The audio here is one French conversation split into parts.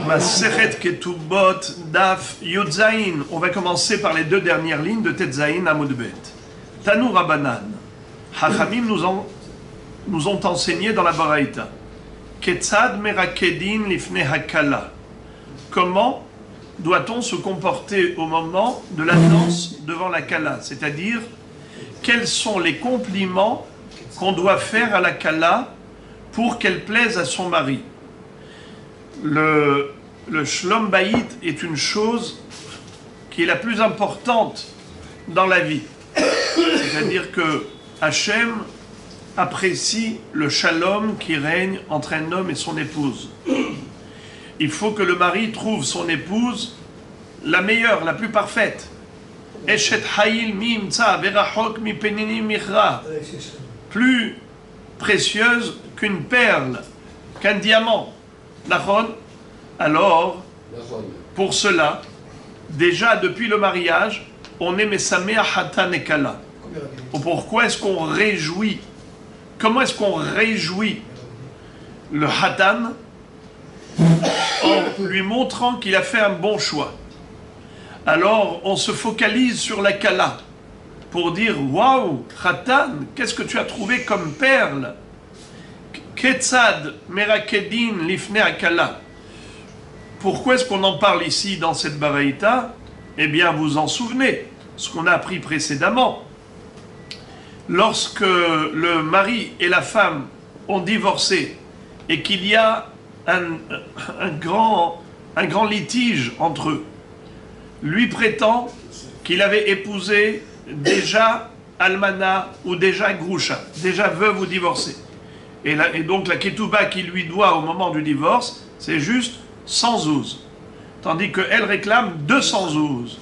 Masechet Ketubot Daf Yud Zayin. On va commencer par les deux dernières lignes de Tet Zayin Amud Bet. Tanu Rabbanan. Hachamim nous ont enseigné dans la Baraita. Ketzad Merakedin Lifne Hakala. Comment doit-on se comporter au moment de la danse devant la Kala? C'est-à-dire, quels sont les compliments qu'on doit faire à la Kala pour qu'elle plaise à son mari? Le Shlom Bayit est une chose qui est la plus importante dans la vie. C'est-à-dire que Hachem apprécie le shalom qui règne entre un homme et son épouse. Il faut que le mari trouve son épouse la meilleure, la plus parfaite. Eshet Hayil Mimtza Verachok Mi Penini Michra. Plus précieuse qu'une perle, qu'un diamant. Nachon. Alors, pour cela, déjà depuis le mariage, on est Mesamea Hatan et Kala. Pourquoi est-ce qu'on réjouit? Comment est-ce qu'on réjouit le Hatan? En lui montrant qu'il a fait un bon choix. Alors, on se focalise sur la Kala pour dire waouh, Hatan, qu'est-ce que tu as trouvé comme perle? Ketzad Merakedin Lifne Akala. Pourquoi est-ce qu'on en parle ici dans cette Baraita? Eh bien, vous en souvenez, ce qu'on a appris précédemment. Lorsque le mari et la femme ont divorcé et qu'il y a un grand litige entre eux, lui prétend qu'il avait épousé déjà Almana ou déjà Groucha, déjà veuve ou divorcée. Et donc la Ketouba qu'il lui doit au moment du divorce, c'est juste 100 zouz. Tandis qu'elle réclame 200 zouz.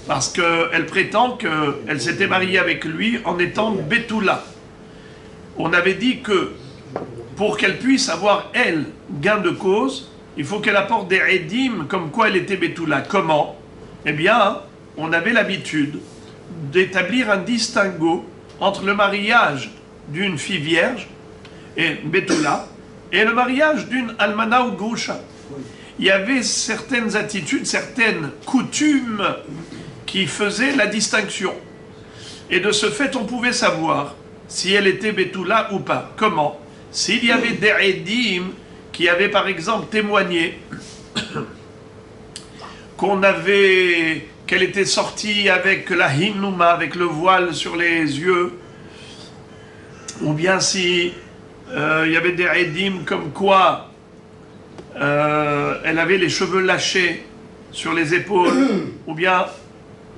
Parce qu'elle prétend qu'elle s'était mariée avec lui en étant Betula. On avait dit que pour qu'elle puisse avoir, elle, gain de cause, il faut qu'elle apporte des édim comme quoi elle était Betula. Comment? Eh bien, on avait l'habitude d'établir un distinguo entre le mariage d'une fille vierge et Betula, et le mariage d'une Almana ou Groucha. Il y avait certaines attitudes, certaines coutumes qui faisaient la distinction. Et de ce fait, on pouvait savoir si elle était Betula ou pas. Comment? S'il y avait des édim qui avaient par exemple témoigné qu'elle était sortie avec la hinouma, avec le voile sur les yeux, ou bien si il y avait des édim comme quoi elle avait les cheveux lâchés sur les épaules, ou bien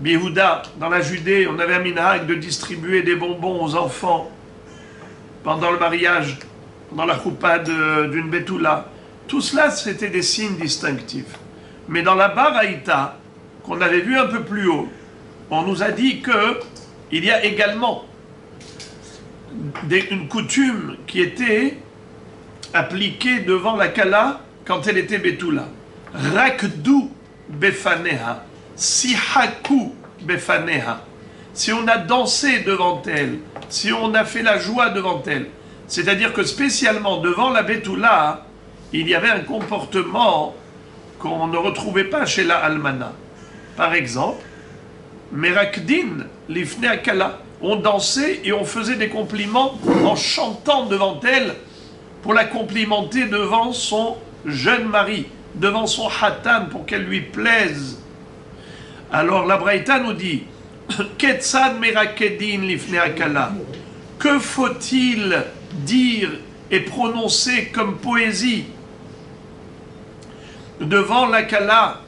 Bihouda, dans la Judée, on avait un minhag de distribuer des bonbons aux enfants pendant le mariage, dans la choupa d'une Betula. Tout cela, c'était des signes distinctifs. Mais dans la Baraita, qu'on avait vu un peu plus haut, on nous a dit qu'il y a également une coutume qui était appliquée devant la Kala quand elle était Betula. Rakdu befaneha, sihaku befaneha. Si on a dansé devant elle, si on a fait la joie devant elle, c'est-à-dire que spécialement devant la Betula, il y avait un comportement qu'on ne retrouvait pas chez la Almana. Par exemple, Merakdin lifne akala. On dansait et on faisait des compliments en chantant devant elle pour la complimenter devant son jeune mari, devant son hatan, pour qu'elle lui plaise. Alors la Braïta nous dit Ketzad Merakedin Lifne Akala. Que faut-il dire et prononcer comme poésie devant la Kala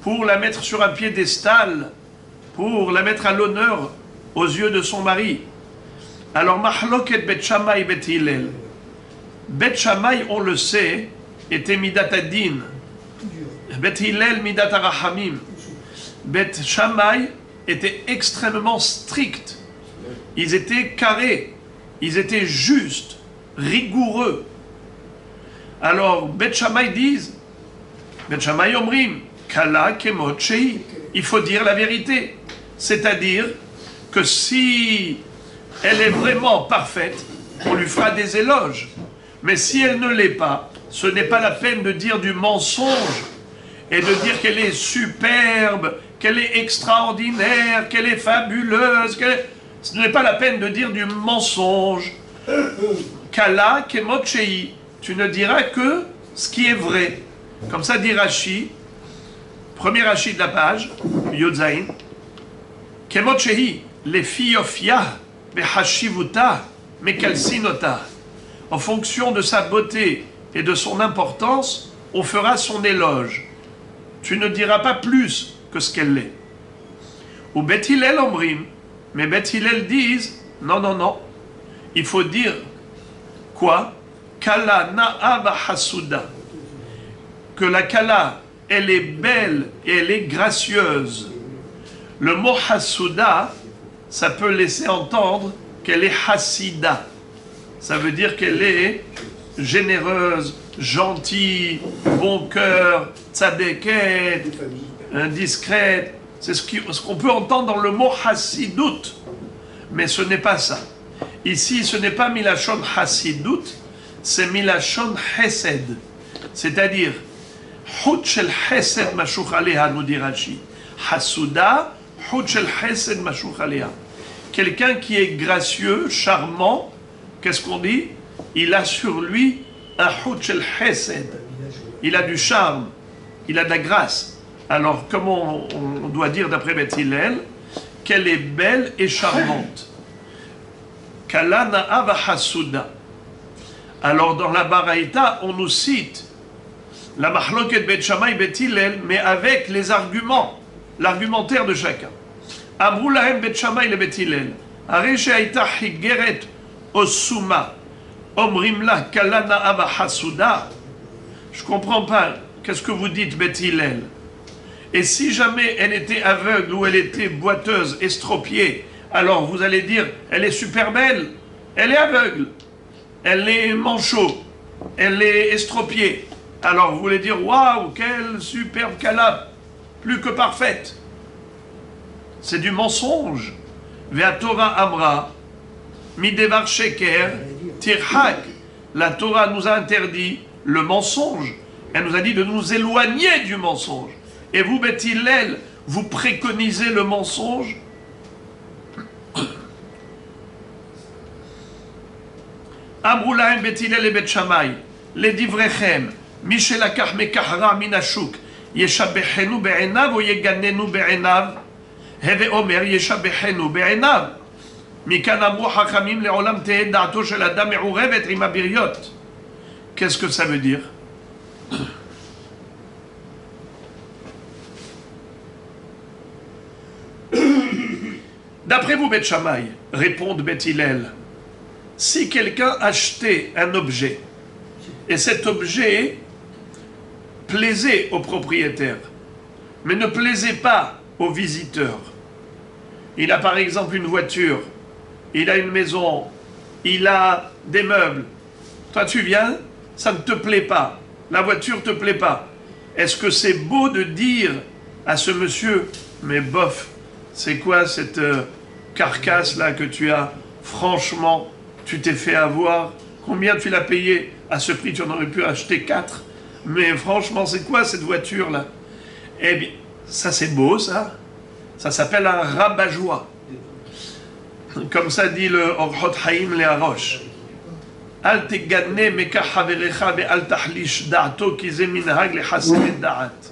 pour la mettre sur un piédestal, pour la mettre à l'honneur aux yeux de son mari? Alors Mahloket Bet Shammai Bet Hillel. Bet Shammai, on le sait, était Midat Adin. Bet Hillel Midat Arahamim. Bet Shammai était extrêmement strict. Ils étaient carrés, ils étaient justes, rigoureux. Alors Bet Shammai disent, Bet Shammai Omrim, Kala Kemot Shei. Il faut dire la vérité. C'est-à-dire que si elle est vraiment parfaite, on lui fera des éloges. Mais si elle ne l'est pas, Ce n'est pas la peine de dire du mensonge et de dire qu'elle est superbe, qu'elle est extraordinaire, qu'elle est fabuleuse. Ce n'est pas la peine de dire du mensonge. Kala kemot shei. Tu ne diras que ce qui est vrai. Comme ça dit Rashi, premier Rashi de la page, Yud Zayin. Kemot shei, les fiyofia, behashivuta, mekalsinota. En fonction de sa beauté et de son importance, on fera son éloge. Tu ne diras pas plus que ce qu'elle est. Ou Bet Hillel omrim, mais Bet Hillel disent, non, non, non, il faut dire quoi? Kala na'ava hasuda. Que la kala, elle est belle et elle est gracieuse. Le mot hasuda, ça peut laisser entendre qu'elle est hasida. Ça veut dire qu'elle est généreuse, gentille, bon cœur, tzadeket, discrète. C'est ce qu'on peut entendre dans le mot hassidout. Mais ce n'est pas ça. Ici, ce n'est pas milachon hassidout, c'est milachon chesed. C'est-à-dire, hut shel chesed mashuch aleha, nous dit Rashi. Hasuda, hut shel chesed mashuch aleha. Quelqu'un qui est gracieux, charmant, qu'est-ce qu'on dit? Il a sur lui un hut shel chesed. Il a du charme, il a de la grâce. Alors, comment on doit dire d'après Beth Hillel qu'elle est belle et charmante? Kala na'ava hasuda. Alors, dans la Baraïta, on nous cite la mahloket Bet Shammai Bet Hillel, mais avec les arguments, l'argumentaire de chacun. Amrou lahem Bet Shammai le Bet Hillel. Are she'aita higeret osuma. Omrim la kala na'ava hasuda. Je ne comprends pas. Qu'est-ce que vous dites, Bet Hillel? Et si jamais elle était aveugle ou elle était boiteuse, estropiée, alors vous allez dire, elle est super belle, elle est aveugle, elle est manchot, elle est estropiée. Alors vous voulez dire, waouh, quelle superbe kala, plus que parfaite. C'est du mensonge. Vea Torah Amra, midevar sheker, tirhak. La Torah nous a interdit le mensonge. Elle nous a dit de nous éloigner du mensonge. Et vous, Beth Hillel, vous préconisez le mensonge? Amroulaim Beth Hillel et Beth Shammai, les divrechem, Mishelakach mekahra minashuk, yeshabechenu be'enav ou yeganenu be'enav, heve omer yeshabechenu be'enav. Mikan amru hachamim le'olam te'ed da'ato shel adam me'urevet rima biriot. Qu'est-ce que ça veut dire? D'après vous, Beth Shammai, répondent Beth Hillel, si quelqu'un achetait un objet, et cet objet plaisait au propriétaire, mais ne plaisait pas au visiteur, il a par exemple une voiture, il a une maison, il a des meubles, toi tu viens, ça ne te plaît pas, la voiture ne te plaît pas, est-ce que c'est beau de dire à ce monsieur, mais bof, c'est quoi cette carcasse là que tu as? Franchement, tu t'es fait avoir. Combien tu l'as payé? À ce prix, tu en aurais pu acheter 4. Mais franchement, c'est quoi cette voiture là? Eh bien, ça c'est beau ça. Ça s'appelle un rabat-joie. Comme ça dit le Orchot Haïm Leharosh. Al tegadne meka haverecha ve al tahlish da'ato ki ze minhag lehasem da'at.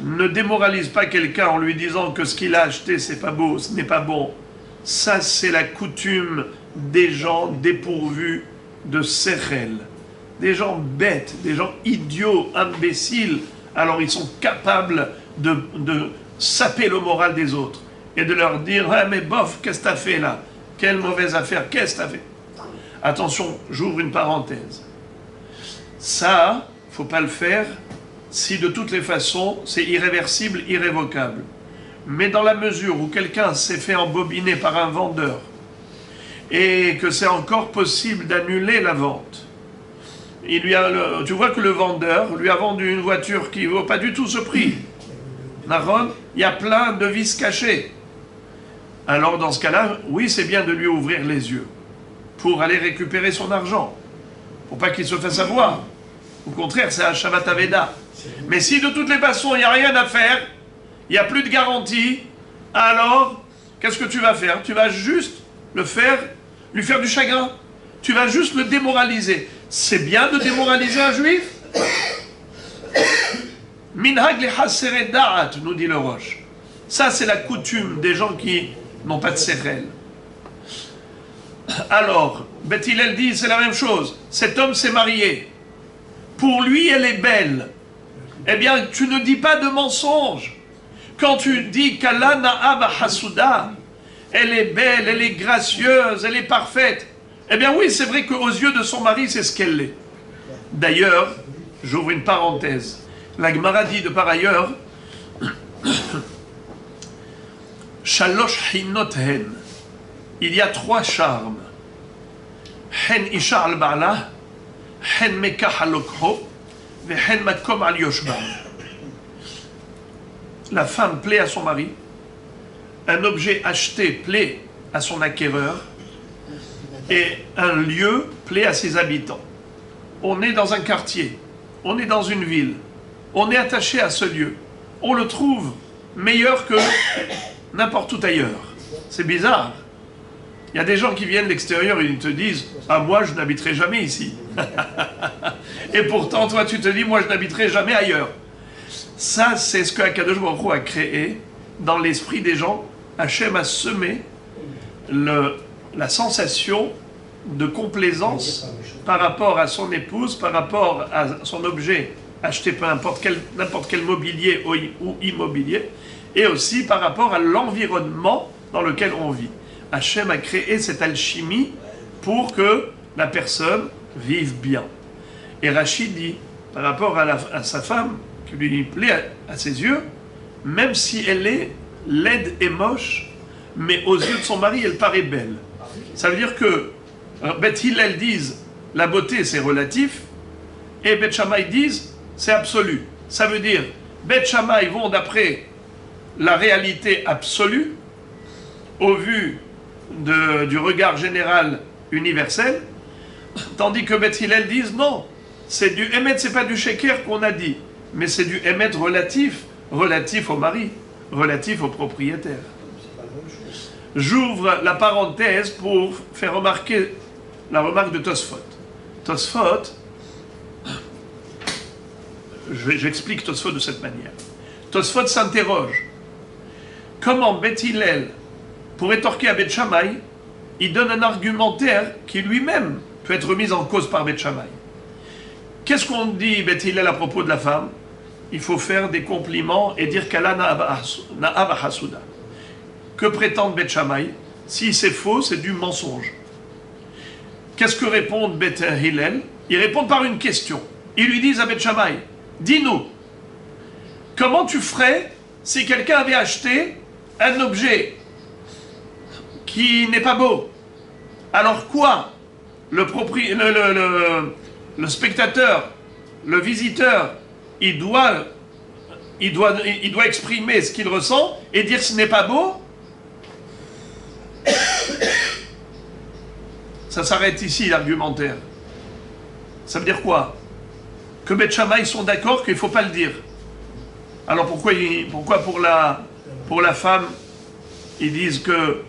Ne démoralise pas quelqu'un en lui disant que ce qu'il a acheté, c'est pas beau, ce n'est pas bon. Ça, c'est la coutume des gens dépourvus de sechel. Des gens bêtes, des gens idiots, imbéciles. Alors, ils sont capables de saper le moral des autres et de leur dire « Ouais, mais bof, qu'est-ce que t'as fait là? Quelle mauvaise affaire, qu'est-ce que t'as fait ?» Attention, j'ouvre une parenthèse. Ça, faut pas le faire si de toutes les façons, c'est irréversible, irrévocable. Mais dans la mesure où quelqu'un s'est fait embobiner par un vendeur et que c'est encore possible d'annuler la vente, tu vois que le vendeur lui a vendu une voiture qui ne vaut pas du tout ce prix. Naron, il y a plein de vices cachés. Alors dans ce cas-là, oui, c'est bien de lui ouvrir les yeux pour aller récupérer son argent, pour pas qu'il se fasse avoir. Au contraire, c'est un Shabbat Aveda. Mais si de toutes les façons, il n'y a rien à faire, il n'y a plus de garantie, alors, qu'est-ce que tu vas faire? Tu vas juste le faire, lui faire du chagrin. Tu vas juste le démoraliser. C'est bien de démoraliser un juif? Minhag le haseret da'at, nous dit le Roche. Ça, c'est la coutume des gens qui n'ont pas de sérel. Alors, Beth Hillel dit, c'est la même chose. Cet homme s'est marié. Pour lui, elle est belle. Eh bien, tu ne dis pas de mensonge. Quand tu dis qu'Allah na'aba hasuda, elle est belle, elle est gracieuse, elle est parfaite. Eh bien oui, c'est vrai qu'aux yeux de son mari, c'est ce qu'elle est. D'ailleurs, j'ouvre une parenthèse. La Gemara dit de par ailleurs, Shalosh hinot hen. Il y a 3 charmes. Hen isha al ba'la, hen mekah al okho, ve hen makom al yoshba. La femme plaît à son mari, un objet acheté plaît à son acquéreur, et un lieu plaît à ses habitants. On est dans un quartier, on est dans une ville, on est attaché à ce lieu. On le trouve meilleur que n'importe où ailleurs. C'est bizarre. Il y a des gens qui viennent de l'extérieur et ils te disent « Ah, moi, je n'habiterai jamais ici. » Et pourtant, toi, tu te dis « Moi, je n'habiterai jamais ailleurs. » Ça, c'est ce que Akadosh Baruch Hu a créé dans l'esprit des gens. Hachem a semé la sensation de complaisance par rapport à son épouse, par rapport à son objet acheté peu n'importe quel mobilier ou immobilier, et aussi par rapport à l'environnement dans lequel on vit. Hachem a créé cette alchimie pour que la personne vive bien. Et Rachid dit, par rapport à sa femme, qui lui plaît à ses yeux, même si elle est laide et moche, mais aux yeux de son mari, elle paraît belle. Ça veut dire que Beth Hillel disent la beauté c'est relatif, et Beth Shammai disent c'est absolu. Ça veut dire Beth Shammai vont d'après la réalité absolue, au vu du regard général universel, tandis que Beth Hillel disent non, c'est du Emet, c'est pas du Sheker qu'on a dit, mais c'est du Emet relatif au mari, relatif au propriétaire. J'ouvre la parenthèse pour faire remarquer la remarque de Tosfot. Tosfot, j'explique Tosfot de cette manière. Tosfot s'interroge. Comment Beth Hillel, pour rétorquer à Beth Shammai, il donne un argumentaire qui lui-même peut être remis en cause par Beth Shammai. Qu'est-ce qu'on dit Beth Hillel à propos de la femme? Il faut faire des compliments et dire qu'Allah na'aba hasuda. Que prétend Beth Shammai? Si c'est faux, c'est du mensonge. Qu'est-ce que répondent Beth Hillel? Ils répondent par une question. Ils lui disent à Beth Shammai, dis-nous, comment tu ferais si quelqu'un avait acheté un objet qui n'est pas beau? Alors quoi? Le spectateur, le visiteur, il doit exprimer ce qu'il ressent et dire ce n'est pas beau? Ça s'arrête ici l'argumentaire. Ça veut dire quoi? Que Beth Shammai sont d'accord qu'il ne faut pas le dire. Alors pourquoi pour la femme ils disent que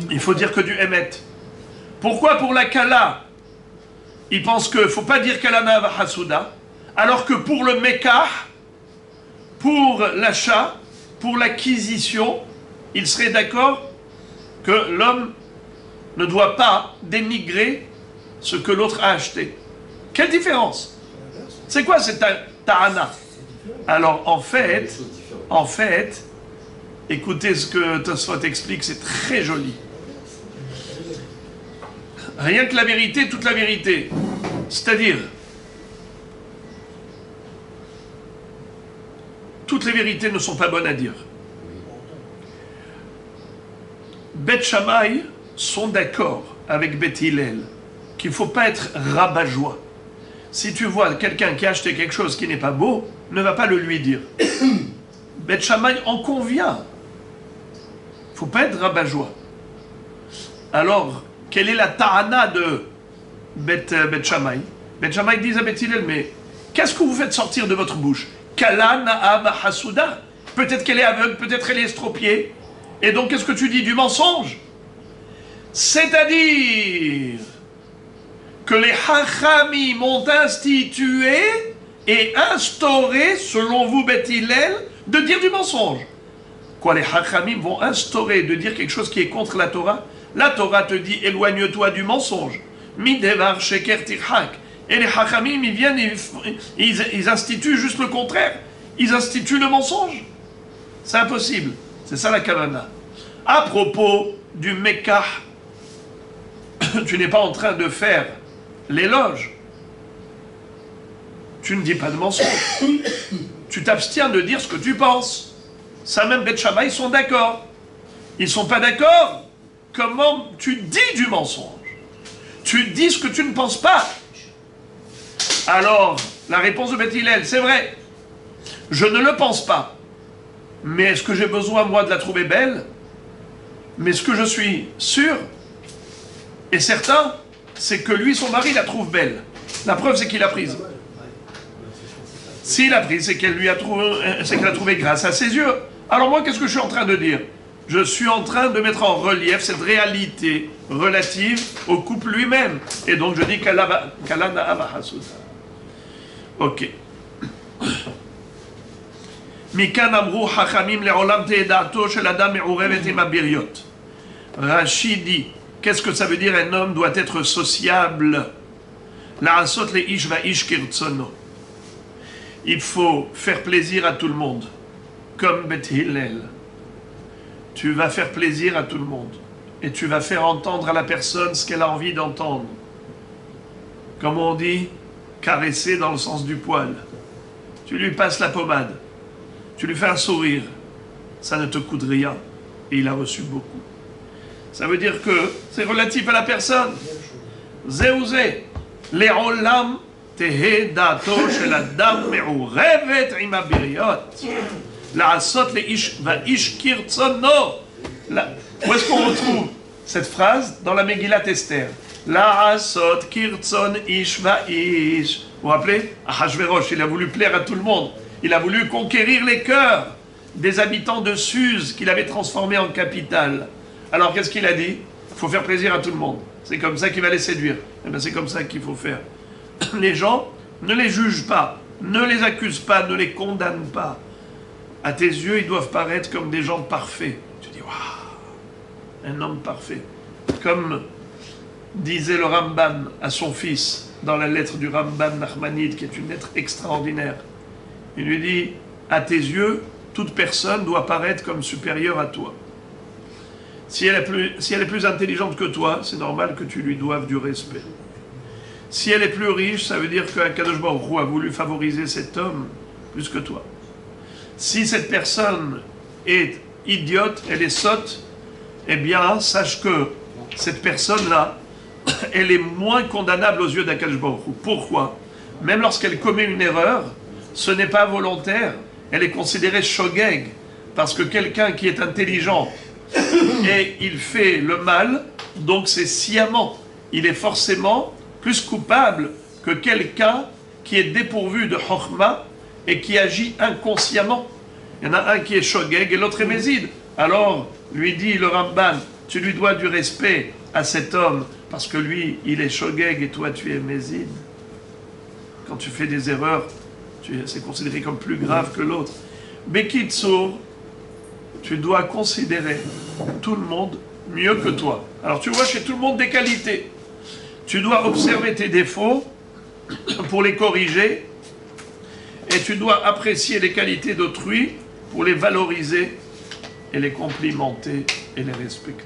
il faut dire que du Emet? Pourquoi pour la Kala ils pensent qu'il ne faut pas dire Kala Na'ava Hasuda, alors que pour le Mekah, pour l'achat, pour l'acquisition, ils seraient d'accord que l'homme ne doit pas dénigrer ce que l'autre a acheté. Quelle différence? C'est quoi cette ta'ana? Alors en fait, écoutez ce que Tosfot explique, c'est très joli. Rien que la vérité, toute la vérité. C'est-à-dire, toutes les vérités ne sont pas bonnes à dire. Beth Shammai sont d'accord avec Beth Hillel qu'il ne faut pas être rabat-joie. Si tu vois quelqu'un qui a acheté quelque chose qui n'est pas beau, ne va pas le lui dire. Beth Shammai en convient. Il ne faut pas être rabat-joie. Alors, quelle est la ta'ana de Beth Shammai? Bet Shammai disent à Bet Hillel, mais qu'est-ce que vous faites sortir de votre bouche? Kala na'ama hasuda. Peut-être qu'elle est aveugle, peut-être qu'elle est estropiée. Et donc, qu'est-ce que tu dis? Du mensonge. C'est-à-dire que les Hachamim ont institué et instauré, selon vous, Bet Hillel, de dire du mensonge. Quoi, les Hachamim vont instaurer de dire quelque chose qui est contre la Torah? La Torah te dit, éloigne-toi du mensonge. Midevar sheker tirhak. Et les Hachamim, ils viennent, ils instituent juste le contraire. Ils instituent le mensonge. C'est impossible. C'est ça la kavana. À propos du Mekah, tu n'es pas en train de faire l'éloge. Tu ne dis pas de mensonge. Tu t'abstiens de dire ce que tu penses. Ça même, Bet Shammai, ils sont d'accord. Ils ne sont pas d'accord. Comment tu dis du mensonge? Tu dis ce que tu ne penses pas. Alors, la réponse de Bet Hillel, c'est vrai. Je ne le pense pas. Mais est-ce que j'ai besoin, moi, de la trouver belle? Mais ce que je suis sûr et certain, c'est que lui, son mari, la trouve belle. La preuve, c'est qu'il l'a prise. S'il l'a prise, c'est qu'elle l'a trouvée grâce à ses yeux. Alors moi, qu'est-ce que je suis en train de dire? Je suis en train de mettre en relief cette réalité relative au couple lui-même. Et donc je dis Kala na'ama hasuda. Ok. Mikan amru hachamim le'olam te'edato shel adam me'urevet im habiriot. Rashi dit, qu'est-ce que ça veut dire? Un homme doit être sociable. La'asot le'ish va'ish kirtsono. Il faut faire plaisir à tout le monde. Comme Bet Hillel. Tu vas faire plaisir à tout le monde. Et tu vas faire entendre à la personne ce qu'elle a envie d'entendre. Comme on dit, caresser dans le sens du poil. Tu lui passes la pommade. Tu lui fais un sourire. Ça ne te coûte rien. Et il a reçu beaucoup. Ça veut dire que c'est relatif à la personne. Zéouzé. Le'olam tehe dato shel adam me'urevet im habiriot. La'asot le'ish va'ish kirtsono. Où est-ce qu'on retrouve cette phrase? Dans la Megillat Esther. La'asot kirtson ish va'ish. Vous vous rappelez? Ahashverosh, il a voulu plaire à tout le monde. Il a voulu conquérir les cœurs des habitants de Suse qu'il avait transformés en capitale. Alors qu'est-ce qu'il a dit? Il faut faire plaisir à tout le monde. C'est comme ça qu'il va les séduire. Eh bien, c'est comme ça qu'il faut faire. Les gens, ne les juge pas, ne les accuse pas, ne les condamne pas. À tes yeux, ils doivent paraître comme des gens parfaits. Tu dis, waouh, un homme parfait. Comme disait le Rambam à son fils, dans la lettre du Rambam Nachmanide, qui est une lettre extraordinaire. Il lui dit, à tes yeux, toute personne doit paraître comme supérieure à toi. Si elle est plus intelligente que toi, c'est normal que tu lui doives du respect. Si elle est plus riche, ça veut dire qu'Akadosh Baruch Hu a voulu favoriser cet homme plus que toi. Si cette personne est idiote, elle est sotte, eh bien, sache que cette personne-là, elle est moins condamnable aux yeux d'Akadosh Baruch Hu. Pourquoi? Même lorsqu'elle commet une erreur, ce n'est pas volontaire, elle est considérée shogeg, parce que quelqu'un qui est intelligent et il fait le mal, donc c'est sciemment, il est forcément plus coupable que quelqu'un qui est dépourvu de chokhma et qui agit inconsciemment. Il y en a un qui est shogeg et l'autre est méside. Alors, lui dit le Ramban, tu lui dois du respect à cet homme, parce que lui, il est shogeg et toi, tu es méside. Quand tu fais des erreurs, c'est considéré comme plus grave que l'autre. Bekitsour, tu dois considérer tout le monde mieux que toi. Alors tu vois chez tout le monde des qualités. Tu dois observer tes défauts pour les corriger et tu dois apprécier les qualités d'autrui pour les valoriser et les complimenter et les respecter.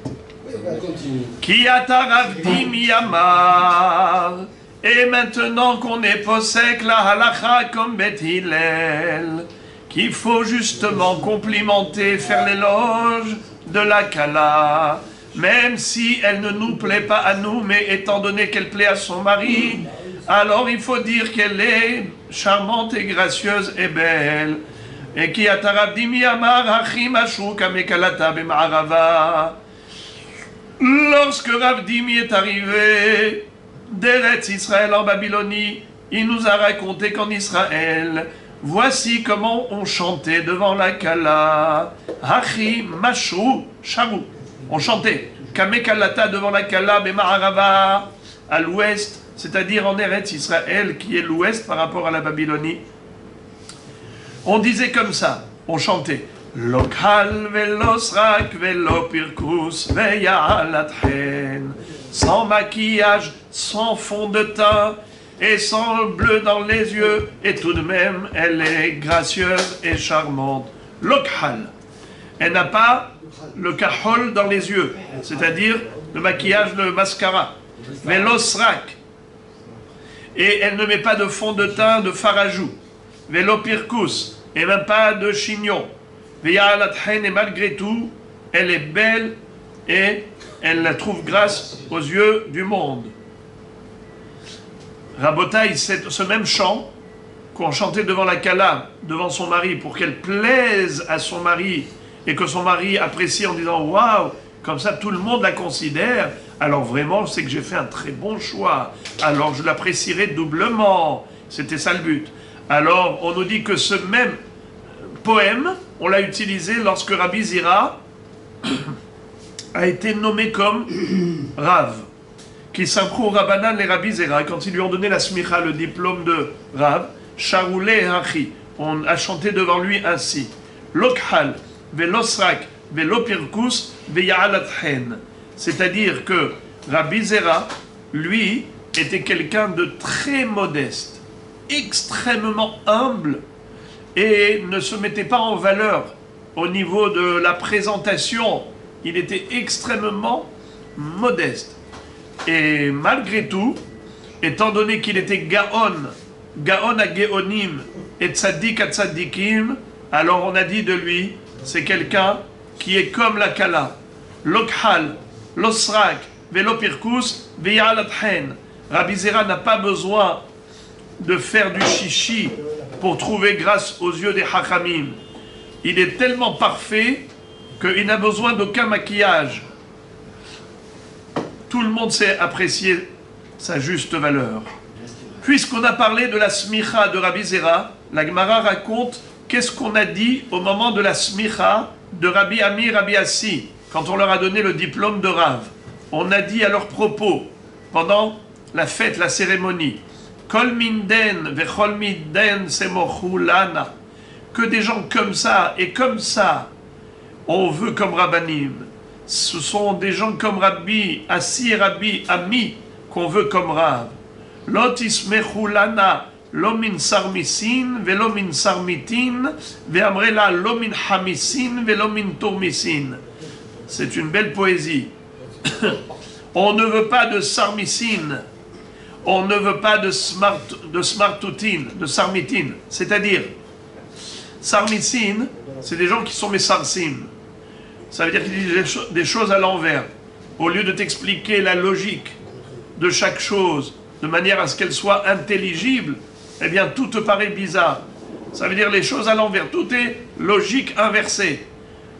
Ki ataravdi miyamar. Et maintenant qu'on est possèque la halakha comme Bet Hillel, qu'il faut justement complimenter, faire l'éloge de la Kala, même si elle ne nous plaît pas à nous, mais étant donné qu'elle plaît à son mari, alors il faut dire qu'elle est charmante et gracieuse et belle. Et qui a tarabdimi amar hachim ashuk amekalata b'ma'arava. Lorsque Rav Dimi est arrivé d'Eretz Israël en Babylonie, il nous a raconté qu'en Israël, voici comment on chantait devant la Kala. Hachi Mashru Sharu. On chantait. Kamekalata devant la Kala, Bemarava, à l'ouest, c'est-à-dire en Eretz Israël, qui est l'ouest par rapport à la Babylonie. On disait comme ça, on chantait. Lokal velo srak velo pirkus veyalatchen. Sans maquillage, sans fond de teint et sans bleu dans les yeux, et tout de même, elle est gracieuse et charmante. Lokhal. Elle n'a pas le kahol dans les yeux, c'est-à-dire le maquillage de mascara. Velosrak. Et elle ne met pas de fond de teint, de farajou. Velopirkus. Et même pas de chignon. Veyalathen, et malgré tout, elle est belle et elle la trouve grâce aux yeux du monde. Rabotaï, c'est ce même chant qu'on chantait devant la Kala, devant son mari, pour qu'elle plaise à son mari et que son mari apprécie en disant « Waouh, comme ça tout le monde la considère, alors vraiment c'est que j'ai fait un très bon choix, alors je l'apprécierai doublement. » C'était ça le but. Alors on nous dit que ce même poème, on l'a utilisé lorsque Rabbi Zira a été nommé comme Rav, qui s'improu Rabbanan les Rabbi Zera, quand ils lui ont donné la smicha, le diplôme de Rav, Sharoulé Hachi, on a chanté devant lui ainsi, Lokhal, Velosrak, Velopirkus, Veyalathen. C'est-à-dire que Rabbi Zera, lui, était quelqu'un de très modeste, extrêmement humble, et ne se mettait pas en valeur au niveau de la présentation. Il était extrêmement modeste. Et malgré tout, étant donné qu'il était Gaon à Géonim et Tzaddik à Tzaddikim, alors on a dit de lui, c'est quelqu'un qui est comme la Kala. Lokhal, Losrak, Velopirkus, Veyalathen. Rabbi Zera n'a pas besoin de faire du chichi pour trouver grâce aux yeux des Hachamim. Il est tellement parfait qu'il n'a besoin d'aucun maquillage. Tout le monde sait apprécier sa juste valeur. Puisqu'on a parlé de la smicha de Rabbi Zera, la Gemara raconte qu'est-ce qu'on a dit au moment de la smicha de Rabbi Ami, Rabbi Assi, quand on leur a donné le diplôme de Rav. On a dit à leur propos, pendant la fête, la cérémonie, Kol minden vechol minden semochu lana, que des gens comme ça et comme ça, on veut comme Rabbanim. Ce sont des gens comme Rabbi Assi et Rabbi Ami qu'on veut comme Rav. Lot ismechu lana lo min sarmisin velo min sarmitin ve'amrela lo min hamisin velo min tourmisin. C'est une belle poésie. On ne veut pas de sarmisin, on ne veut pas de smartutine, de sarmitine. C'est-à-dire, sarmisin, c'est des gens qui sont mes sarsim. Ça veut dire qu'ils disent des choses à l'envers. Au lieu de t'expliquer la logique de chaque chose, de manière à ce qu'elle soit intelligible, eh bien tout te paraît bizarre. Ça veut dire les choses à l'envers. Tout est logique inversée.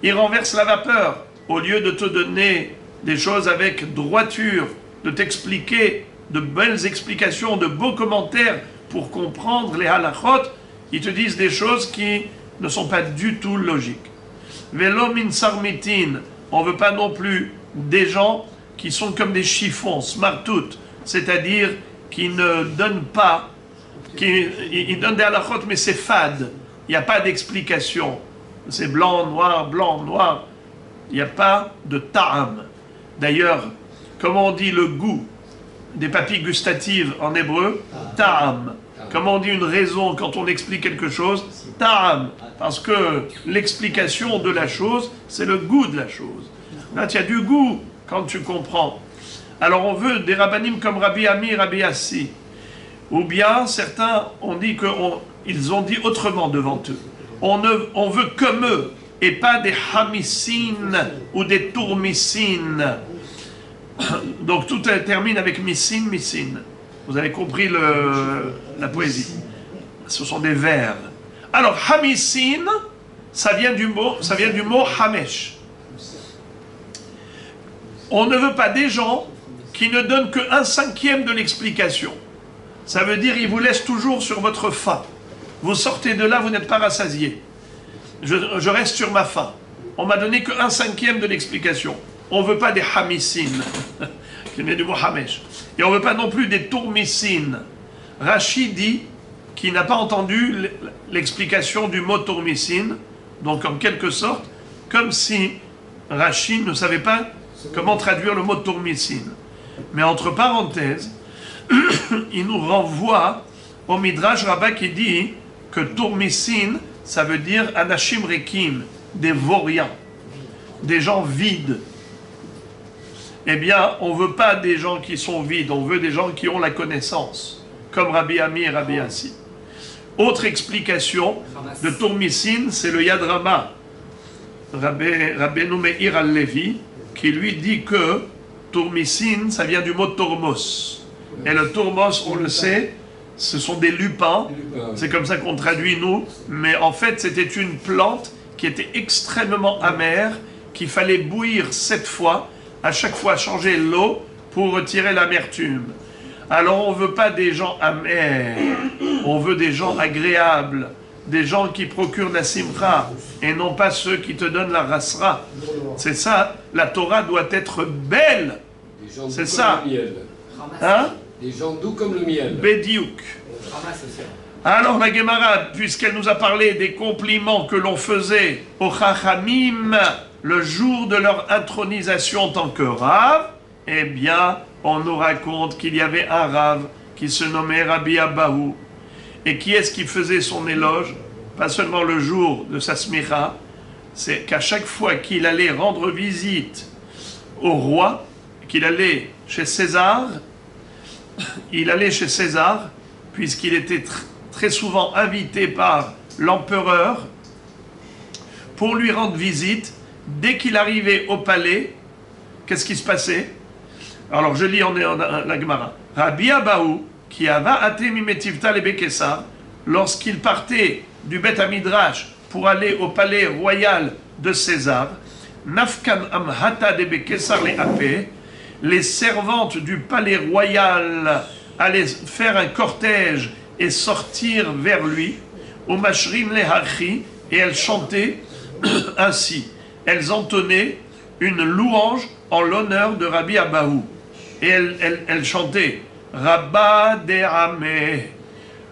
Il renverse la vapeur. Au lieu de te donner des choses avec droiture, de t'expliquer de belles explications, de beaux commentaires pour comprendre les halachot, ils te disent des choses qui ne sont pas du tout logiques. Velo min sarmitin, on ne veut pas non plus des gens qui sont comme des chiffons, smartout, c'est-à-dire qui ne donnent pas, ils donnent des halachot, mais c'est fade, il n'y a pas d'explication. C'est blanc, noir, il n'y a pas de ta'am. D'ailleurs, comment on dit le goût des papilles gustatives en hébreu? Ta'am. Comment on dit une raison quand on explique quelque chose? Ta'am. Parce que l'explication de la chose, c'est le goût de la chose. Là, tu as du goût quand tu comprends. Alors on veut des rabbanim comme Rabbi Ami, Rabbi Assi. Ou bien certains ont dit ils ont dit autrement devant eux. On veut comme eux et pas des hamissines ou des tourmissines. Donc tout termine avec missine. Vous avez compris la poésie. Ce sont des vers. Alors hamissine, ça vient du mot hamesh. On ne veut pas des gens qui ne donne que 1/5 de l'explication. Ça veut dire il vous laisse toujours sur votre faim. Vous sortez de là, vous n'êtes pas rassasié. Je reste sur ma faim. On m'a donné que 1/5 de l'explication. On ne veut pas des hamissines, qui vient du mot hamesh. Et on ne veut pas non plus des tourmissines. Rachid dit qu'il n'a pas entendu l'explication du mot tourmissine, donc en quelque sorte, comme si Rachid ne savait pas comment traduire le mot tourmissine. Mais entre parenthèses, il nous renvoie au Midrash Rabbah qui dit que tourmissine, ça veut dire anashim rekim, des vauriens, des gens vides. Eh bien, on ne veut pas des gens qui sont vides, on veut des gens qui ont la connaissance, comme Rabbi Ami et Rabbi Assi. Autre explication de tourmissine, c'est le Yad Rama, Rabbeinu Meir al-Levi, qui lui dit que tourmissine, ça vient du mot tourmos. Et le tourmos, on le sait, ce sont des lupins, c'est comme ça qu'on traduit nous, mais en fait c'était une plante qui était extrêmement amère, qu'il fallait bouillir 7 fois, à chaque fois changer l'eau pour retirer l'amertume. Alors on ne veut pas des gens amers, on veut des gens agréables, des gens qui procurent la simcha, et non pas ceux qui te donnent la rasra. C'est ça, la Torah doit être belle, c'est ça. Hein? Des gens doux comme le miel. Bédiouk. Alors la Gemara, puisqu'elle nous a parlé des compliments que l'on faisait aux Chachamim le jour de leur intronisation en tant que Rav, eh bien, on nous raconte qu'il y avait un Rav qui se nommait Rabbi Abahu. Et qui est-ce qui faisait son éloge? Pas seulement le jour de sa smicha, c'est qu'à chaque fois qu'il allait rendre visite au roi, qu'il allait chez César, puisqu'il était très souvent invité par l'empereur pour lui rendre visite. Dès qu'il arrivait au palais, qu'est-ce qui se passait? Alors je lis en la Gemara. Rabbi Abahu, qui ava até mimetivta le Bekessar, lorsqu'il partait du Beth Hamidrash pour aller au palais royal de César, Nafkan amhata de Bekessar le apé, les servantes du palais royal allaient faire un cortège et sortir vers lui, au Mashrin le Hachi, et elles chantaient ainsi. Elles entonnaient une louange en l'honneur de Rabbi Abahu. Et elles chantaient Rabba de Amé,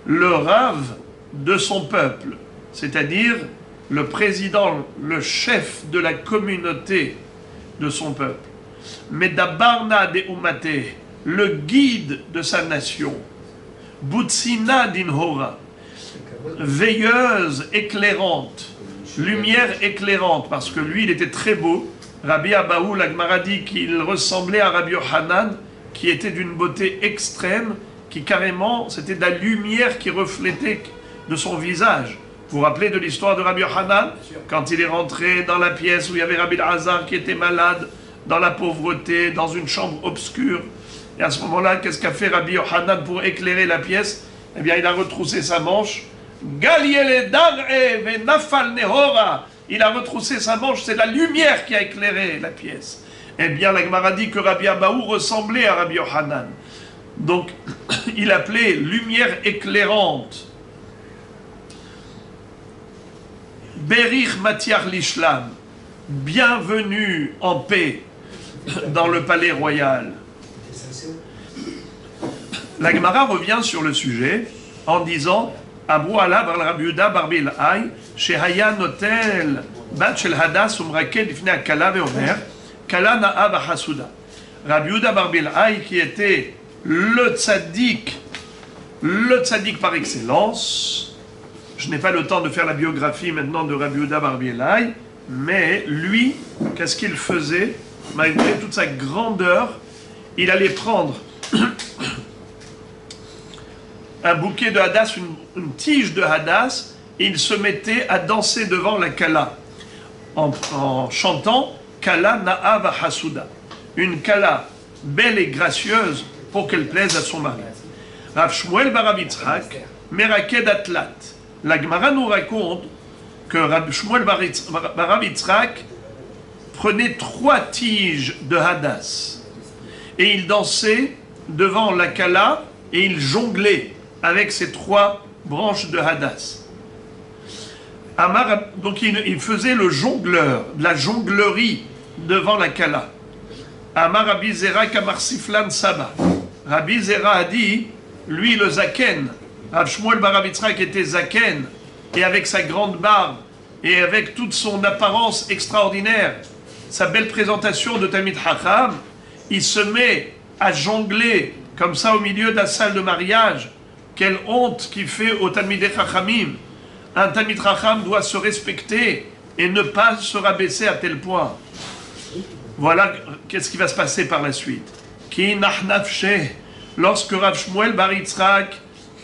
le Rav de son peuple, c'est-à-dire le président, le chef de la communauté de son peuple. Medabarna de Umate, le guide de sa nation. Butsina dinhora, veilleuse éclairante, lumière éclairante, parce que lui, il était très beau. Rabbi Abahu, la Gemara dit qu'il ressemblait à Rabbi Yohanan, qui était d'une beauté extrême, qui carrément, c'était de la lumière qui reflétait de son visage. Vous vous rappelez de l'histoire de Rabbi Yohanan, quand il est rentré dans la pièce où il y avait Rabbi Elazar qui était malade, dans la pauvreté, dans une chambre obscure. Et à ce moment-là, qu'est-ce qu'a fait Rabbi Yohanan pour éclairer la pièce? Eh bien, il a retroussé sa manche. Il a retroussé sa manche, c'est la lumière qui a éclairé la pièce. Eh bien, la Gemara dit que Rabbi Abahu ressemblait à Rabbi Yohanan. Donc, il appelait lumière éclairante. Berich Matiar Lishlam, bienvenue en paix dans le palais royal. La Gemara revient sur le sujet en disant Abu Ala bar Rabbi Yehuda bar Bilhai, Shehaya notel bat shel hadas umraked ifnei akala veomer, kala na'a v'hasuda. Rabbi Yehuda bar Bilhai, qui était le tzaddik par excellence. Je n'ai pas le temps de faire la biographie maintenant de Rabbi Yehuda bar Bilhai, mais lui, qu'est-ce qu'il faisait? Malgré toute sa grandeur, il allait prendre un bouquet de hadas, une tige de hadas, et il se mettait à danser devant la kala, en chantant Kala na'a v'hasuda, une kala belle et gracieuse pour qu'elle plaise à son mari. Rav Shmuel bar Rav Yitzhak, Meraked Atlat. La Gemara nous raconte que Rav Shmuel bar Rav Yitzhak prenait 3 tiges de hadas Et il dansait devant la Kala et il jonglait avec ses 3 branches de Hadass. Donc il faisait le jongleur, de la jonglerie devant la Kala. Amar Rabbi Zera Kamar Siflan Saba. Rabbi Zera a dit, lui le Zaken, Rav Shmuel bar Rav Yitzhak était Zaken, et avec sa grande barbe, et avec toute son apparence extraordinaire, sa belle présentation de Talmid Chacham, il se met à jongler comme ça au milieu de la salle de mariage. Quelle honte qu'il fait au Talmidei Chachamim. Un Talmid Chacham doit se respecter et ne pas se rabaisser à tel point. Voilà qu'est-ce qui va se passer par la suite. Ki nachnafshe, lorsque Rav Shmuel bar Yitzhak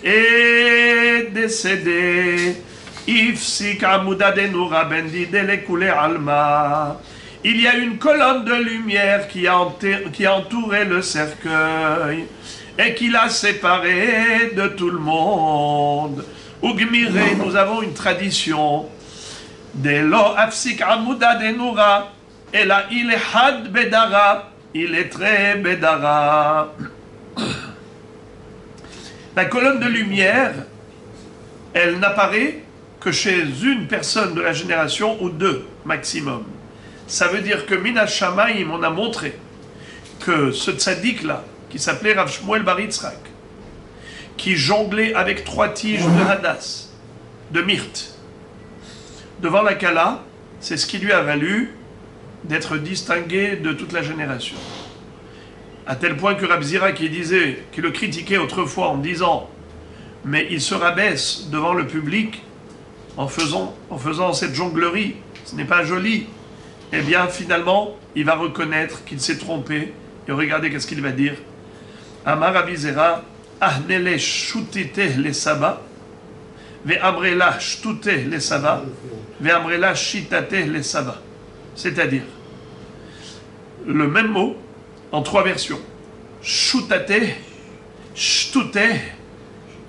est décédé, ifsik amudadenu rabendi delekule alma. Il y a une colonne de lumière qui a entouré le cercueil et qui l'a séparé de tout le monde. Ugmire, nous avons une tradition. Delo afsik amudadenu ra. Et là, il est had bedara, il est très bedara. La colonne de lumière, elle n'apparaît que chez une personne de la génération ou 2 maximum. Ça veut dire que Mina Shamaim, on a montré que ce tzaddik-là, qui s'appelait Rav Shmuel bar Yitzhak, qui jonglait avec 3 tiges de Hadass, de myrte, devant la Kala, c'est ce qui lui a valu d'être distingué de toute la génération. À tel point que Rav Zira, qui le critiquait autrefois en disant « Mais il se rabaisse devant le public en faisant cette jonglerie, ce n'est pas joli. » Eh bien, finalement, il va reconnaître qu'il s'est trompé. Et regardez qu'est-ce qu'il va dire. Amar Rav Zira, Ahnele shutite le saba, ve amrela shtute le saba, ve amrela shitate le saba. C'est-à-dire, le même mot en 3 versions. Shutate, shtute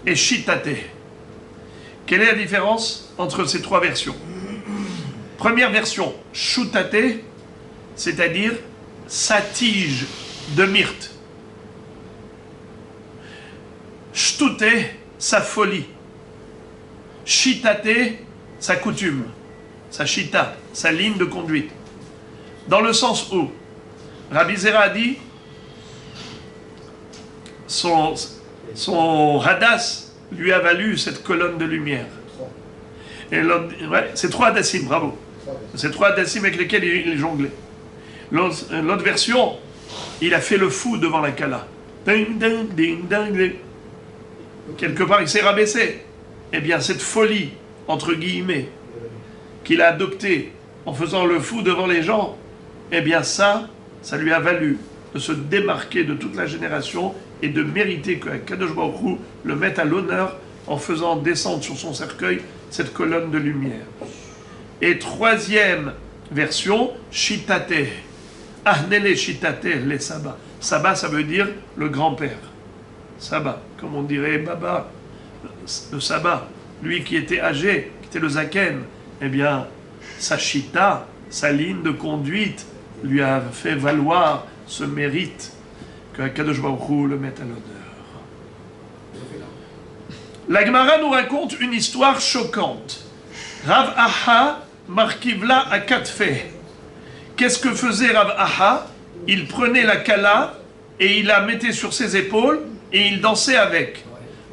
et shitate. Quelle est la différence entre ces 3 versions? Première version, shutate, c'est-à-dire sa tige de myrte. Shtute, sa folie. Shitate, sa coutume. Sa shita, sa ligne de conduite. Dans le sens où Rabbi Zera a dit son Hadass lui a valu cette colonne de lumière. Et c'est 3 Hadassim, bravo. C'est 3 Hadassim avec lesquels il jonglait. L'autre version, il a fait le fou devant la Kala. Ding, ding, ding, ding, ding. Quelque part, il s'est rabaissé. Eh bien, cette folie, entre guillemets, qu'il a adoptée en faisant le fou devant les gens, eh bien ça lui a valu de se démarquer de toute la génération et de mériter que Kadosh Baruch Hu le mette à l'honneur en faisant descendre sur son cercueil cette colonne de lumière. Et 3e version, Shitate. Ahnele Shitate le Saba. Saba, ça veut dire le grand-père. Saba, comme on dirait Baba, le Saba, lui qui était âgé, qui était le Zaken, eh bien, sa Shita, sa ligne de conduite, lui a fait valoir ce mérite que Kadosh Baruch Hu le mette à l'honneur. La Gemara nous raconte une histoire choquante. Rav Aha markivla à Katfe. Qu'est-ce que faisait Rav Aha? Il prenait la Kala et il la mettait sur ses épaules et il dansait avec.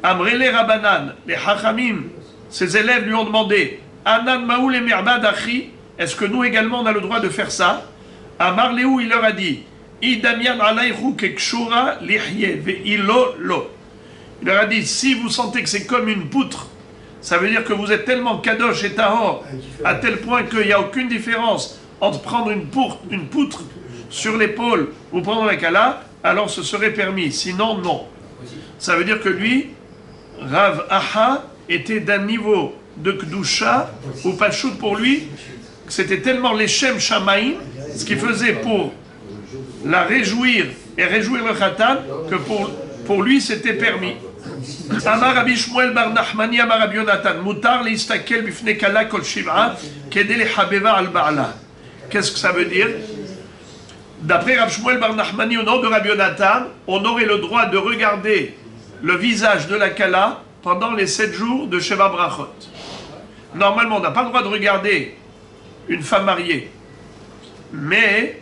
Amrele Rabanan, les Hachamim, ses élèves lui ont demandé Anan Maoul et Mirbad Achi, est-ce que nous également on a le droit de faire ça? Amar Léou, il leur a dit Idamian alayhu kekshura lihye ve'ilo lo. Il leur a dit, si vous sentez que c'est comme une poutre, ça veut dire que vous êtes tellement kadosh et tahor, à tel point qu'il n'y a aucune différence entre prendre une poutre sur l'épaule ou prendre la kala, alors ce serait permis. Sinon, non. Ça veut dire que lui, Rav Aha, était d'un niveau de Kdusha, ou Pachout pour lui, c'était tellement l'Echem Shamaïm, ce qu'il faisait pour la réjouir et réjouir le Khatan, que pour lui c'était permis. Amar Rabbi Shmuel bar Nachmani Amar Rabbi Yonatan Mutar listakel bifnei kala kol shiv'a kedei lehabeva al ba'ala. Qu'est-ce que ça veut dire? D'après Rav Shmuel bar Nachmani au nom de Rabbi Yonatan, on aurait le droit de regarder le visage de la Kala pendant les 7 jours de Sheva Brachot. Normalement, on n'a pas le droit de regarder une femme mariée. Mais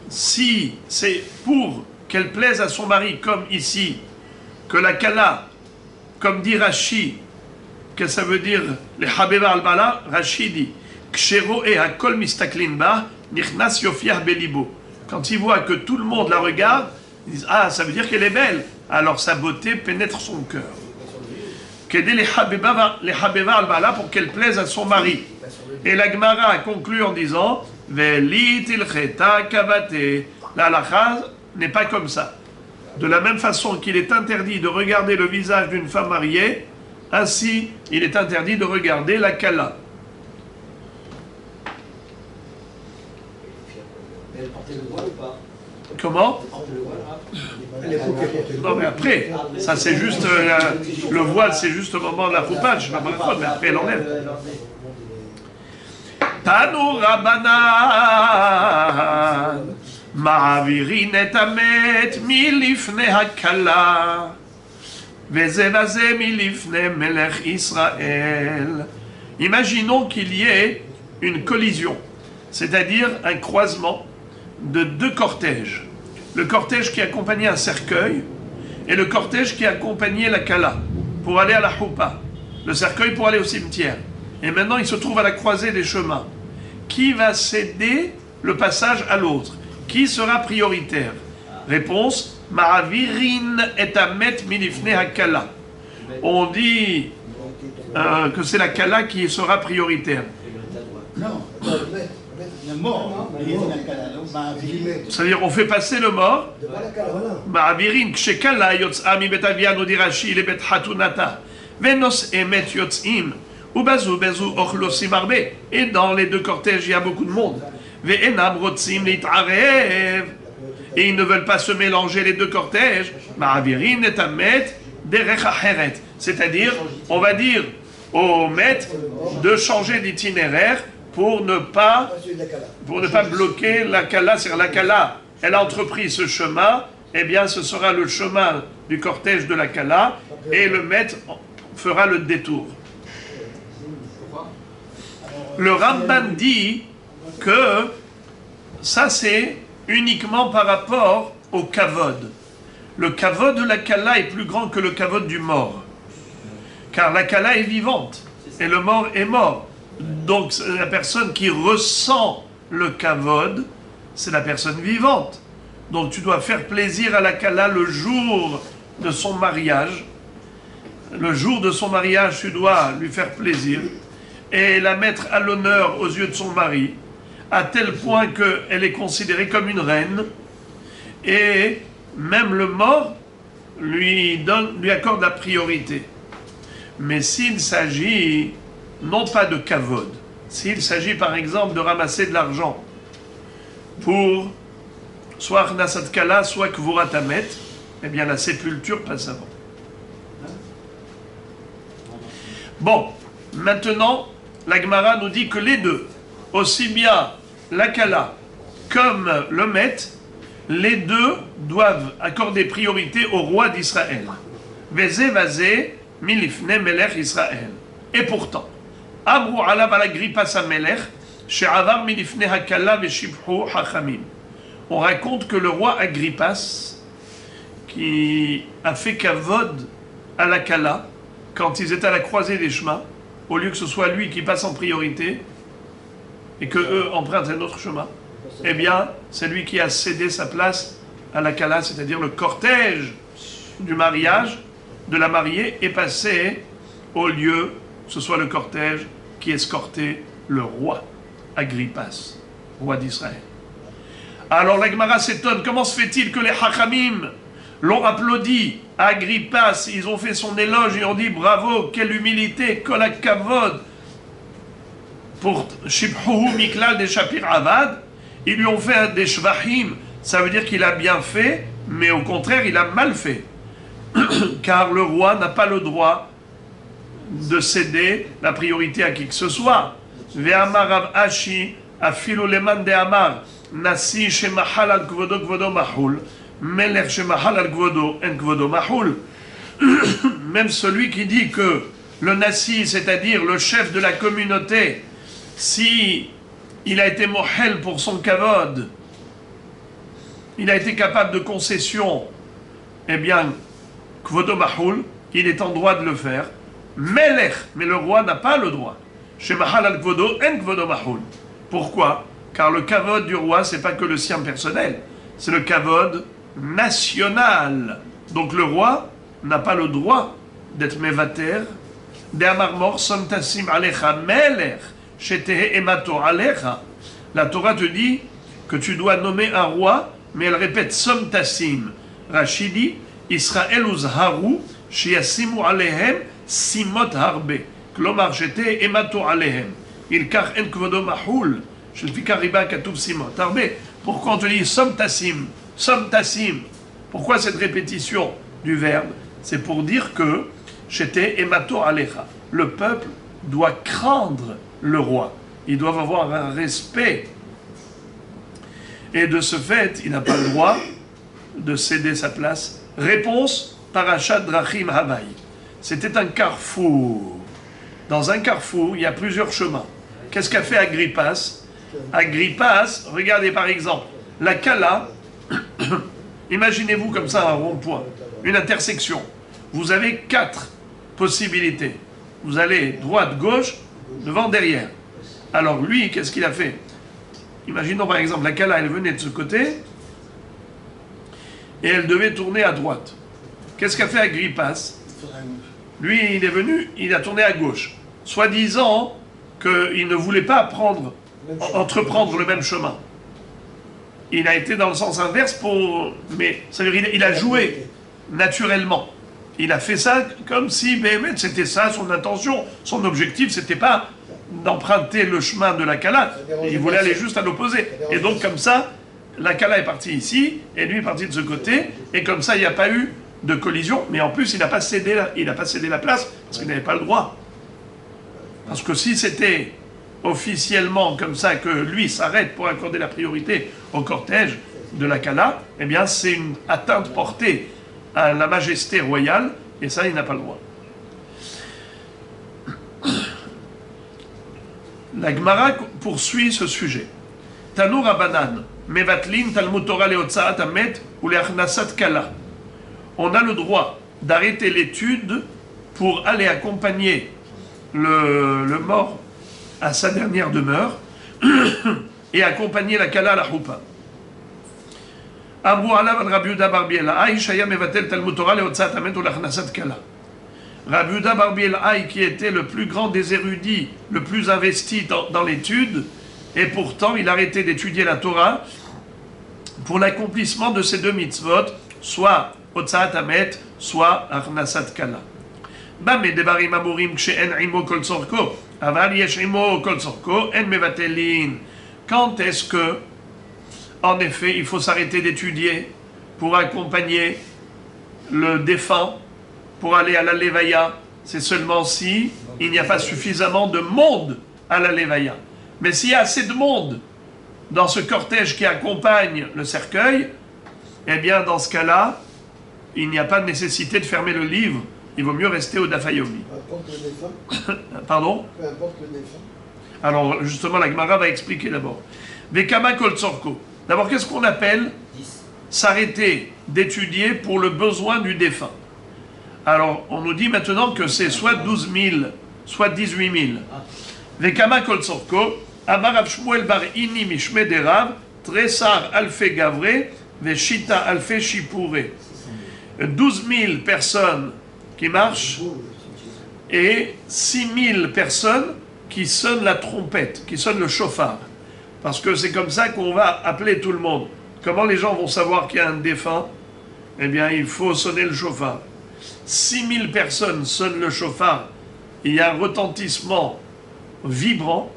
si c'est pour qu'elle plaise à son mari, comme ici, que la Kala, comme dit Rashi, que ça veut dire les Habeva al-Bala, Rashi dit Kshero e hakol mistaklin ba, nichnas yofiah belibo. Quand il voit que tout le monde la regarde, ils disent ah, ça veut dire qu'elle est belle. Alors sa beauté pénètre son cœur. Qu'aider les Habeva al-Bala pour qu'elle plaise à son mari. Et la Gemara a conclu en disant Velit il cheta kavate. La halakha n'est pas comme ça. De la même façon qu'il est interdit de regarder le visage d'une femme mariée, ainsi il est interdit de regarder la Kala. Elle portait le voile ou pas? Comment? Non mais après, ça c'est juste le voile, c'est juste au moment de la coupage, mais après elle enlève. Tanu Rabbanan Ma'avirin et Amet milifne hakala veze vaze milifne melech Israël. Imaginons qu'il y ait une collision, c'est-à-dire un croisement de 2 cortèges. Le cortège qui accompagnait un cercueil et le cortège qui accompagnait la Kala pour aller à la Choupa. Le cercueil pour aller au cimetière. Et maintenant, il se trouve à la croisée des chemins. Qui va céder le passage à l'autre? Qui sera prioritaire? Réponse, Ma'avirin et Amet milifne hakala. On dit que c'est la Kala qui sera prioritaire. Non, le mort. C'est-à-dire, on fait passer le mort. Ma'avirin, kshekala yotz'a mi betavia nous dit Rashi, le bet hatunata. Venos emet yotz'im. Et dans les 2 cortèges, il y a beaucoup de monde. Et ils ne veulent pas se mélanger les 2 cortèges. C'est-à-dire, on va dire au maître de changer d'itinéraire pour ne pas bloquer la Kala. C'est-à-dire la Kala, elle a entrepris ce chemin, eh bien ce sera le chemin du cortège de la Kala et le maître fera le détour. Le Ramban dit que ça c'est uniquement par rapport au kavod. Le kavod de la Kala est plus grand que le kavod du mort. Car la Kala est vivante et le mort est mort. Donc la personne qui ressent le kavod, c'est la personne vivante. Donc tu dois faire plaisir à la Kala le jour de son mariage. Le jour de son mariage, tu dois lui faire plaisir et la mettre à l'honneur aux yeux de son mari, à tel point qu'elle est considérée comme une reine, et même le mort lui accorde la priorité. Mais s'il s'agit non pas de kavod, s'il s'agit par exemple de ramasser de l'argent pour soit Khnasat Kala, soit Kvurat Hamet, eh bien la sépulture passe avant. Bon, maintenant, la Gemara nous dit que les 2, aussi bien la Kala comme le Met, les 2 doivent accorder priorité au roi d'Israël. Veze vazé milifne melech Israël. Et pourtant, Amru alav ala gripas hamelech, she'avar milifne hakala veshibhu hachamim. On raconte que le roi Agrippas, qui a fait kavod à la Kala, quand ils étaient à la croisée des chemins, au lieu que ce soit lui qui passe en priorité et que eux empruntent un autre chemin, eh bien, c'est lui qui a cédé sa place à la Kala, c'est-à-dire le cortège du mariage de la mariée est passé au lieu que ce soit le cortège qui escortait le roi Agrippas, roi d'Israël. Alors la Gemara s'étonne, comment se fait-il que les Hachamim l'ont applaudi à Agrippas, ils ont fait son éloge et ont dit bravo, quelle humilité, kol kavod pour Shibhuhu Miklal des Shapir Avad. Ils lui ont fait des shvahim, ça veut dire qu'il a bien fait, mais au contraire il a mal fait. Car le roi n'a pas le droit de céder la priorité à qui que ce soit. Ve'amar Rav Ashi afilu leman de Amar Nasi shemachal al kvodo kvodo mahul, melech shemachal al kvodo en kvodo mahul. Même celui qui dit que le nasi, c'est-à-dire le chef de la communauté, si il a été mohel pour son kavod, il a été capable de concession, eh bien, kvodo mahul, il est en droit de le faire. Melech, mais le roi n'a pas le droit. Shemachal al kvodo en kvodo mahul. Pourquoi? Car le kavod du roi, c'est pas que le sien personnel, c'est le kavod national. Donc le roi n'a pas le droit d'être mevater. De amarmor som tasim alecha melech shetehe emato alecha. La Torah te dit que tu dois nommer un roi, mais elle répète som tasim. Rashi dit Israël uzharu shiasimu alehem simot harbe. Klomar shetehe emato alehem. Il kach en kvodo mahul. Pourquoi on te dit som tassim, som tassim? Pourquoi cette répétition du verbe? C'est pour dire que j'étais emato alecha. Le peuple doit craindre le roi. Ils doivent avoir un respect. Et de ce fait, il n'a pas le droit de céder sa place. Réponse, Parashat Drachim Havai. C'était un carrefour. Dans un carrefour, il y a plusieurs chemins. Qu'est-ce qu'a fait Agrippas? Agrippas, regardez par exemple, la Kala, imaginez-vous comme ça un rond-point, une intersection. Vous avez 4 possibilités. Vous allez droite, gauche, devant, derrière. Alors lui, qu'est-ce qu'il a fait? Imaginons par exemple, la Kala, elle venait de ce côté, et elle devait tourner à droite. Qu'est-ce qu'a fait Agrippas? Lui, il est venu, il a tourné à gauche, soi-disant qu'il ne voulait pas entreprendre le même chemin. Il a été dans le sens inverse mais ça veut dire il a joué naturellement. Il a fait ça comme si c'était ça son intention. Son objectif, c'était pas d'emprunter le chemin de la Kala. Il voulait aller juste à l'opposé. Et donc comme ça, la Kala est partie ici, et lui est parti de ce côté, et comme ça, il n'y a pas eu de collision. Mais en plus, il n'a pas cédé la place, parce qu'il n'avait pas le droit. Parce que si c'était officiellement comme ça que lui s'arrête pour accorder la priorité au cortège de la Kala, eh bien c'est une atteinte portée à la majesté royale, et ça, il n'a pas le droit. La Gemara poursuit ce sujet. Tanu Rabanan, mevatlin Talmud Torah leotzaat hamet ou leachnasat Kala. On a le droit d'arrêter l'étude pour aller accompagner le mort à sa dernière demeure et accompagner la Kala à la Choupa. Amru alav al Rabbi Yehuda bar Bielai shaya mevatel Talmud Torah leotzaat hamet ou leachnasat Kala. Rabbi Yehuda bar Bielai, qui était le plus grand des érudits, le plus investi dans l'étude, et pourtant il arrêtait d'étudier la Torah pour l'accomplissement de ces 2 mitzvot, soit Otzaat Hamet, soit Achnasat Kala. Bame devarim amurim kshe'en imo kol tzorko, aval yesh imo kol tzorko, en mevatelin. Quand est-ce que, en effet, il faut s'arrêter d'étudier pour accompagner le défunt, pour aller à la Levaya? C'est seulement si il n'y a pas suffisamment de monde à la Levaya. Mais s'il y a assez de monde dans ce cortège qui accompagne le cercueil, eh bien, dans ce cas-là, il n'y a pas de nécessité de fermer le livre. Il vaut mieux rester au Dafayomi. Peu importe le défunt. Pardon? Peu importe le défunt. Alors, justement, la Gemara va expliquer d'abord. Vekama kol tzorko. D'abord, qu'est-ce qu'on appelle s'arrêter d'étudier pour le besoin du défunt? Alors, on nous dit maintenant que c'est soit 12 000, soit 18 000. Vekama kol tzorko, amar Rav Shmuel bar Ini mishme derav, tresar alfe gavre, veshita alfe shipure. 12 000 personnes qui marchent et 6 000 personnes qui sonnent la trompette, qui sonnent le chauffard. Parce que c'est comme ça qu'on va appeler tout le monde. Comment les gens vont savoir qu'il y a un défunt? Eh bien, il faut sonner le chauffard. 6 000 personnes sonnent le chauffard. Il y a un retentissement vibrant,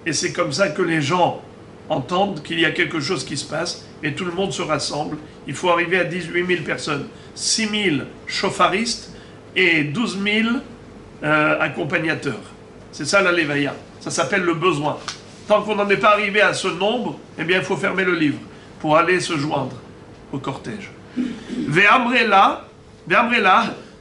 et c'est comme ça que les gens entendent qu'il y a quelque chose qui se passe, et tout le monde se rassemble. Il faut arriver à 18 000 personnes, 6 000 chauffaristes et 12 000 accompagnateurs. C'est ça la Levaya. Ça s'appelle le besoin. Tant qu'on n'en est pas arrivé à ce nombre, eh bien, il faut fermer le livre pour aller se joindre au cortège. Ve'amrela,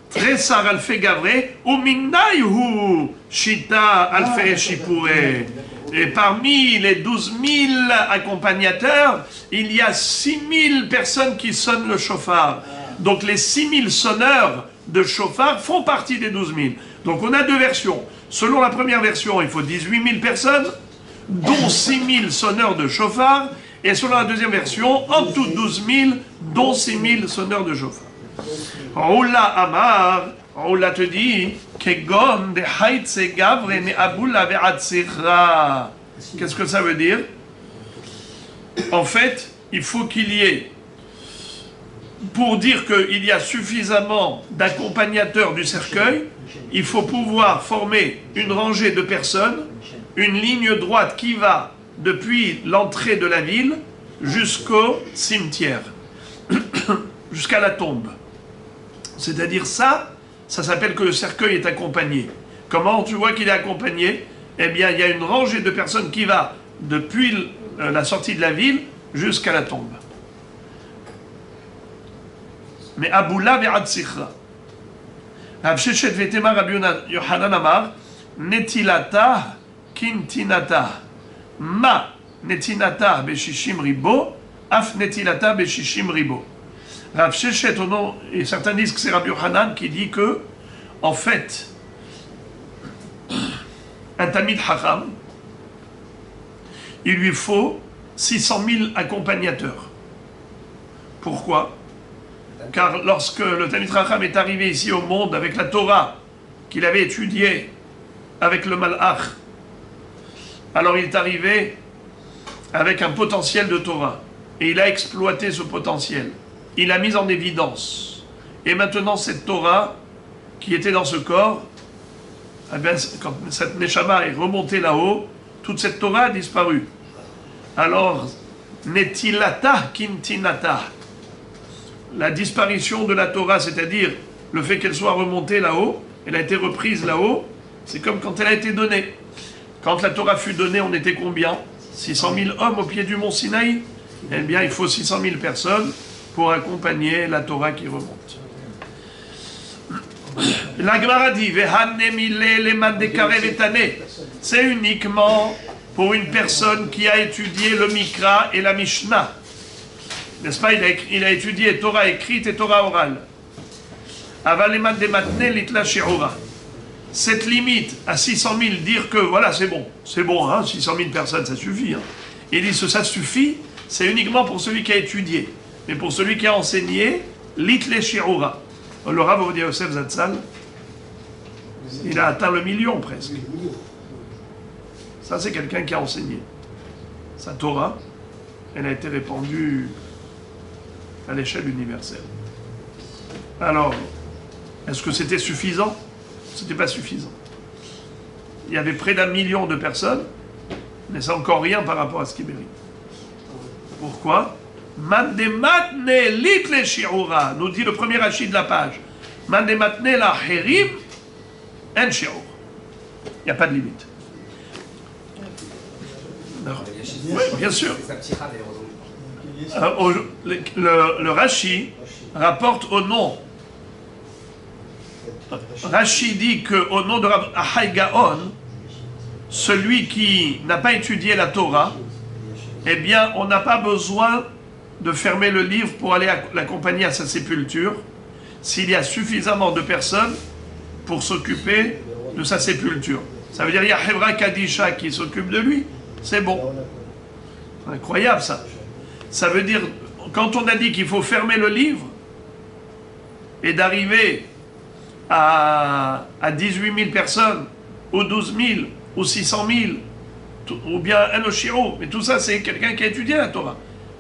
Tresar alfe gavre, ou minnayu shita alfe shipure. Et parmi les 12 000 accompagnateurs, il y a 6 000 personnes qui sonnent le chauffard. Donc les 6 000 sonneurs de chauffard font partie des 12 000. Donc on a deux versions. Selon la première version, il faut 18 000 personnes, dont 6 000 sonneurs de chauffard. Et selon la deuxième version, en tout 12 000, dont 6 000 sonneurs de chauffard. Roula Amar, Roula te dit, Kegon de Haitse Gavre ne Aboula Ve'atzira. Qu'est-ce que ça veut dire? En fait, il faut qu'il y ait, pour dire qu'il y a suffisamment d'accompagnateurs du cercueil, il faut pouvoir former une rangée de personnes, une ligne droite qui va depuis l'entrée de la ville jusqu'au cimetière, jusqu'à la tombe. C'est-à-dire ça s'appelle que le cercueil est accompagné. Comment tu vois qu'il est accompagné? Eh bien, il y a une rangée de personnes qui va depuis la sortie de la ville jusqu'à la tombe. Mais Aboula ve'ad sikhra. Rav Sheshet ve'temar Rabbi Yochanan amar, netilata kintinata. Ma netinata beshishim ribo, af netilata beshishim ribo. Rav Sheshet, et certains disent que c'est Rabbi Yochanan qui dit que, en fait, un Talmid Chacham, il lui faut 600 000 accompagnateurs. Pourquoi? Car lorsque le Talmid Chacham est arrivé ici au monde avec la Torah qu'il avait étudiée avec le Malach, alors il est arrivé avec un potentiel de Torah. Et il a exploité ce potentiel. Il l'a mis en évidence. Et maintenant, cette Torah qui était dans ce corps, eh bien, quand cette Neshama est remontée là-haut, toute cette Torah a disparu. Alors, Netilata Kintinata, la disparition de la Torah, c'est-à-dire le fait qu'elle soit remontée là-haut, elle a été reprise là-haut, c'est comme quand elle a été donnée. Quand la Torah fut donnée, on était combien? 600 000 hommes au pied du mont Sinaï. Eh bien, il faut 600 000 personnes pour accompagner la Torah qui remonte. La Gemara dit, c'est uniquement pour une personne qui a étudié le Mikra et la Mishnah. N'est-ce pas? Il a étudié Torah écrite et Torah orale. Cette limite à 600 000, dire que voilà, c'est bon, hein, 600 000 personnes, ça suffit. Hein. Il dit que ça suffit, c'est uniquement pour celui qui a étudié. Mais pour celui qui a enseigné, l'itle shi'ura. Le Rav Ovadia Yosef Zatzal, il a atteint le million presque. Ça, c'est quelqu'un qui a enseigné. Sa Torah, elle a été répandue à l'échelle universelle. Alors, est-ce que c'était suffisant? C'était pas suffisant. Il y avait près d'1 million de personnes, mais c'est encore rien par rapport à ce qu'il mérite. Pourquoi? Mandematne litle shi'ura, nous dit le premier Rashi de la page. Mandematne la herim en shi'ur. Il n'y a pas de limite. Oui, bien sûr. Le Rashi rapporte au nom. Rashi dit qu'au nom de Rav Ahai Gaon, celui qui n'a pas étudié la Torah, eh bien, on n'a pas besoin de fermer le livre pour aller l'accompagner à sa sépulture, s'il y a suffisamment de personnes pour s'occuper de sa sépulture. Ça veut dire qu'il y a Hevra Kadisha qui s'occupe de lui, c'est bon. C'est incroyable ça. Ça veut dire, quand on a dit qu'il faut fermer le livre, et d'arriver à 18 000 personnes, ou 12 000, ou 600 000, ou bien un Oshiro, mais tout ça c'est quelqu'un qui a étudié la Torah.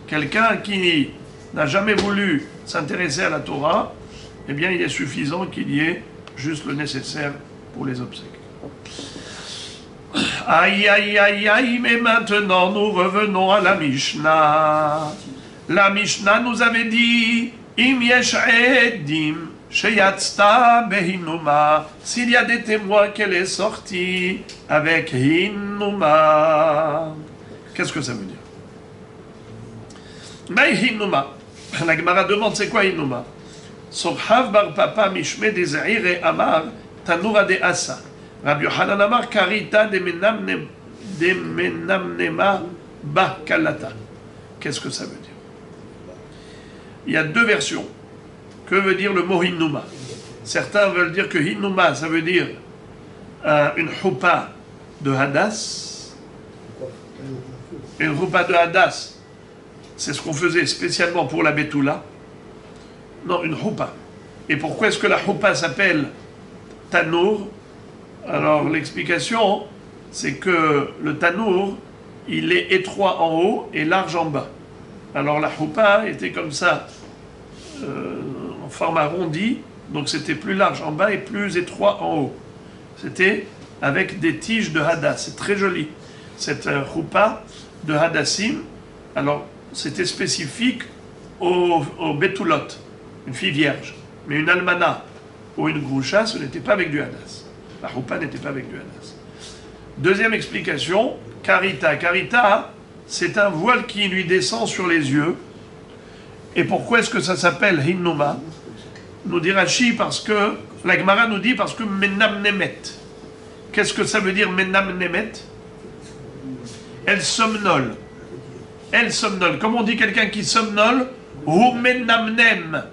Quelqu'un qui n'a jamais voulu s'intéresser à la Torah, eh bien il est suffisant qu'il y ait juste le nécessaire pour les obsèques. Aïe, aïe, aïe, aïe, mais maintenant nous revenons à la Mishnah. La Mishnah nous avait dit, Im yesh edim, Sheyatzta behinuma, s'il y a des témoins qu'elle est sortie avec hinuma. Qu'est-ce que ça veut dire? Mais hinuma. La Gemara demande c'est quoi hinuma? Sorhav bar papa mishme de Zahir et Amar tanura de asa. Rabbi Yochanan Amar karita de menamnema ba kalata. Qu'est-ce que ça veut dire? Il y a deux versions. Que veut dire le mot hinuma? Certains veulent dire que hinuma, ça veut dire une choupa de hadas. Une choupa de hadas, c'est ce qu'on faisait spécialement pour la Betula. Non, une choupa. Et pourquoi est-ce que la choupa s'appelle tanour? Alors l'explication, c'est que le tanour, il est étroit en haut et large en bas. Alors la choupa était comme ça, en forme arrondie, donc c'était plus large en bas et plus étroit en haut. C'était avec des tiges de hadas, c'est très joli. Cette choupa de hadassim, alors c'était spécifique aux betulot, une fille vierge. Mais une almana ou une groucha, ce n'était pas avec du hadas. La choupa n'était pas avec du hadas. Deuxième explication, karita. Karita, c'est un voile qui lui descend sur les yeux. Et pourquoi est-ce que ça s'appelle hinuma? Nous dit Rashi parce que, la Gemara nous dit parce que menam nemet. Qu'est-ce que ça veut dire menam nemet? Elle somnole. Elle somnole. Comme on dit quelqu'un qui somnole, hu menamnem.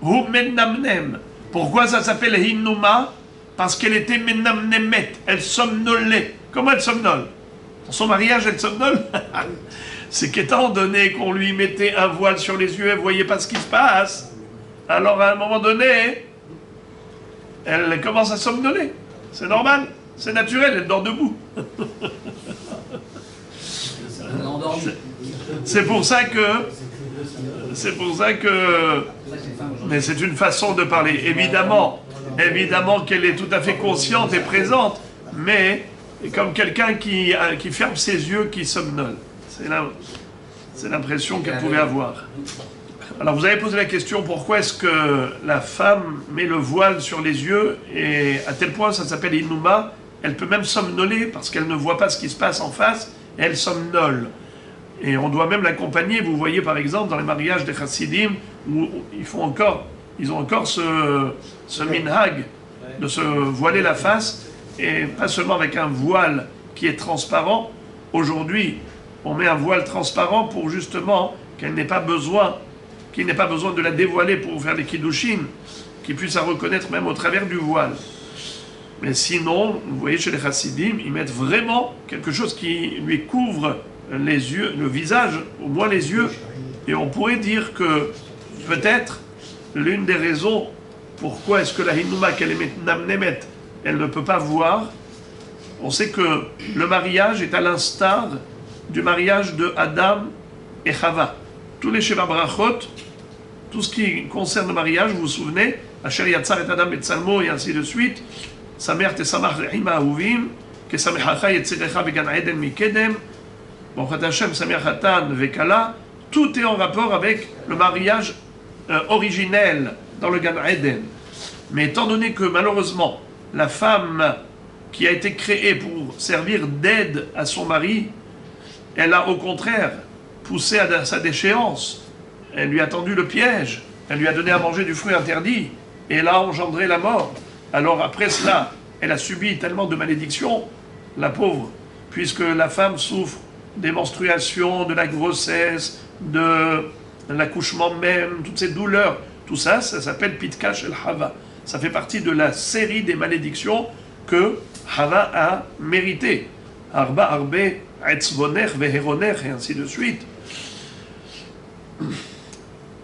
Hu menamnem. Pourquoi ça s'appelle hinuma? Parce qu'elle était menamnemet. Elle somnolait. Comment elle somnole? Pour son mariage, elle somnole? C'est qu'étant donné qu'on lui mettait un voile sur les yeux, elle ne voyait pas ce qui se passe. Alors à un moment donné, elle commence à somnoler. C'est normal, c'est naturel, elle dort debout. C'est pour ça que... Mais c'est une façon de parler. Évidemment qu'elle est tout à fait consciente et présente, mais comme quelqu'un qui ferme ses yeux, qui somnole. C'est l'impression qu'elle pouvait avoir. Alors vous avez posé la question, pourquoi est-ce que la femme met le voile sur les yeux, et à tel point ça s'appelle Inuma, elle peut même somnoler parce qu'elle ne voit pas ce qui se passe en face, et elle somnole. Et on doit même l'accompagner, vous voyez par exemple dans les mariages des chassidim, où ils ont encore ce minhag de se voiler la face, et pas seulement avec un voile qui est transparent. Aujourd'hui, on met un voile transparent pour justement qu'il n'ait pas besoin de la dévoiler pour faire les kiddushin, qu'il puisse la reconnaître même au travers du voile. Mais sinon, vous voyez chez les chassidim, ils mettent vraiment quelque chose qui lui couvre les yeux, le visage, au moins les yeux. Et on pourrait dire que peut-être l'une des raisons pourquoi est-ce que la hinuma qu'elle est namnemet, elle ne peut pas voir. On sait que le mariage est à l'instar du mariage de Adam et Chava. Tous les Sheva Brachot, tout ce qui concerne le mariage, vous vous souvenez, Asher Yatzar et Adam et Tzalmo, et ainsi de suite, Samer Tesamach Lehima Ahuvim, Kesamechacha Yetzerecha Began Eden Mikedem, Baruch Hashem Samer Hatan Vekala, tout est en rapport avec le mariage originel dans le Gan Eden. Mais étant donné que malheureusement, la femme qui a été créée pour servir d'aide à son mari, elle a au contraire poussé à sa déchéance. Elle lui a tendu le piège, elle lui a donné à manger du fruit interdit, et elle a engendré la mort. Alors après cela, elle a subi tellement de malédictions, la pauvre, puisque la femme souffre des menstruations, de la grossesse, de l'accouchement même, toutes ces douleurs, tout ça, ça s'appelle Pitka Shel Hava. Ça fait partie de la série des malédictions que Hava a mérité. Arba, Arbe, Etzvoner, Veheroner, et ainsi de suite.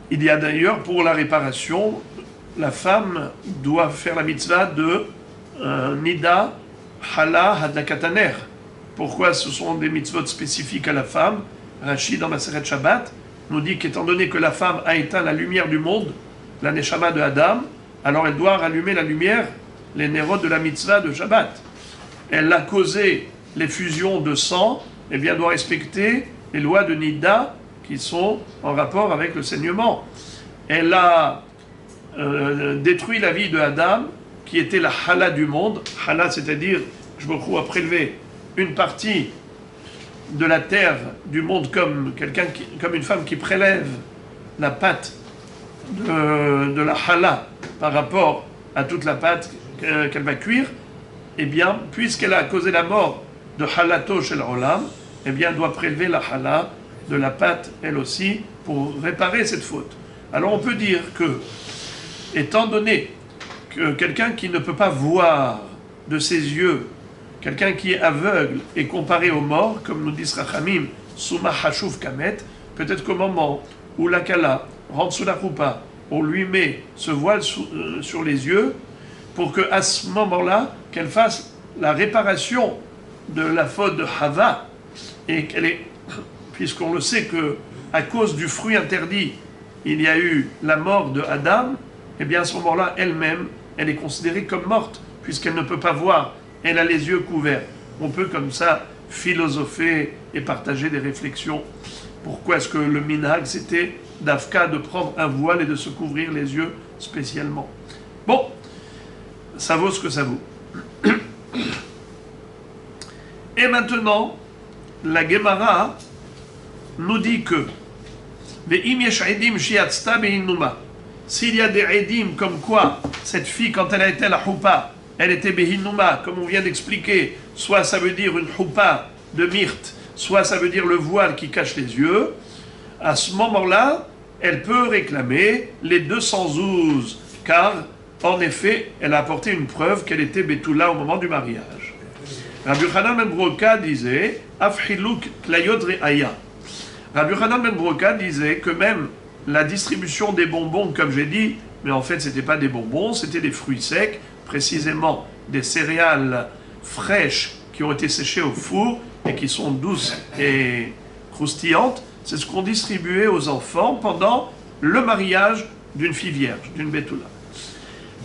Il y a d'ailleurs, pour la réparation, la femme doit faire la mitzvah de Nida, Hala, Hadakataner. Pourquoi ce sont des mitzvot spécifiques à la femme? Rashi, dans Maseret Shabbat, nous dit qu'étant donné que la femme a éteint la lumière du monde, la Neshama de Adam, alors elle doit rallumer la lumière, les nérot de la mitzvah de Shabbat. Elle a causé les fusions de sang, et bien doit respecter les lois de Nida qui sont en rapport avec le saignement. Elle a détruit la vie de Adam, qui était la hala du monde. Hala, c'est-à-dire, je me trouve à prélever une partie de la terre du monde comme une femme qui prélève la pâte de la hala par rapport à toute la pâte qu'elle va cuire. Eh bien, puisqu'elle a causé la mort de halato shel olam, eh bien, elle doit prélever la hala de la pâte, elle aussi, pour réparer cette faute. Alors on peut dire que, étant donné que quelqu'un qui ne peut pas voir de ses yeux, quelqu'un qui est aveugle est comparé aux morts, comme nous dit Rachamim, Souma Hashuv Kamet, peut-être qu'au moment où la Kala rentre sous la choupa, on lui met ce voile sur les yeux, pour qu'à ce moment-là, qu'elle fasse la réparation de la faute de Hava, et qu'elle est, puisqu'on le sait que à cause du fruit interdit, il y a eu la mort de Adam, et bien à ce moment-là, elle-même, elle est considérée comme morte, puisqu'elle ne peut pas voir, elle a les yeux couverts. On peut comme ça philosopher et partager des réflexions. Pourquoi est-ce que le minhag, c'était d'Afka de prendre un voile et de se couvrir les yeux spécialement? Bon, ça vaut ce que ça vaut. Et maintenant, la Gemara nous dit que s'il y a des edim comme quoi cette fille, quand elle a été à la choupa, elle était behinuma, comme on vient d'expliquer, soit ça veut dire une choupa de myrte, soit ça veut dire le voile qui cache les yeux, à ce moment-là, elle peut réclamer les 212, car en effet, elle a apporté une preuve qu'elle était Betula au moment du mariage. Rabbi Yochanan ben Broka disait Afhiluk klayot re'aya. Rabbi Yochanan ben Broka disait que même la distribution des bonbons, comme j'ai dit, mais en fait, ce n'était pas des bonbons, c'était des fruits secs, précisément des céréales fraîches qui ont été séchées au four et qui sont douces et croustillantes. C'est ce qu'on distribuait aux enfants pendant le mariage d'une fille vierge, d'une Betula.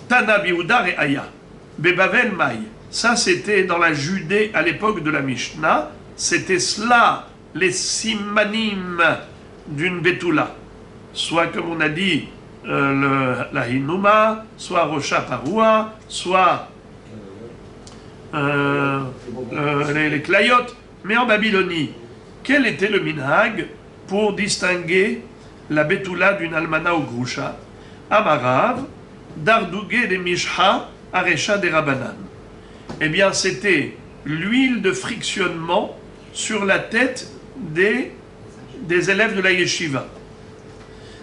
Tana biouda re'aya, bebavel maï. Ça, c'était dans la Judée à l'époque de la Mishnah. C'était cela, les simanim d'une Betula. Soit, comme on a dit, la Hinuma, soit Rocha Paroua, soit les Klayot. Mais en Babylonie, quel était le minhag pour distinguer la Betula d'une Almana ou Grusha? Amarav, Dardouge de Mishha, Arecha de Rabanan. Eh bien, c'était l'huile de frictionnement sur la tête des élèves de la yeshiva.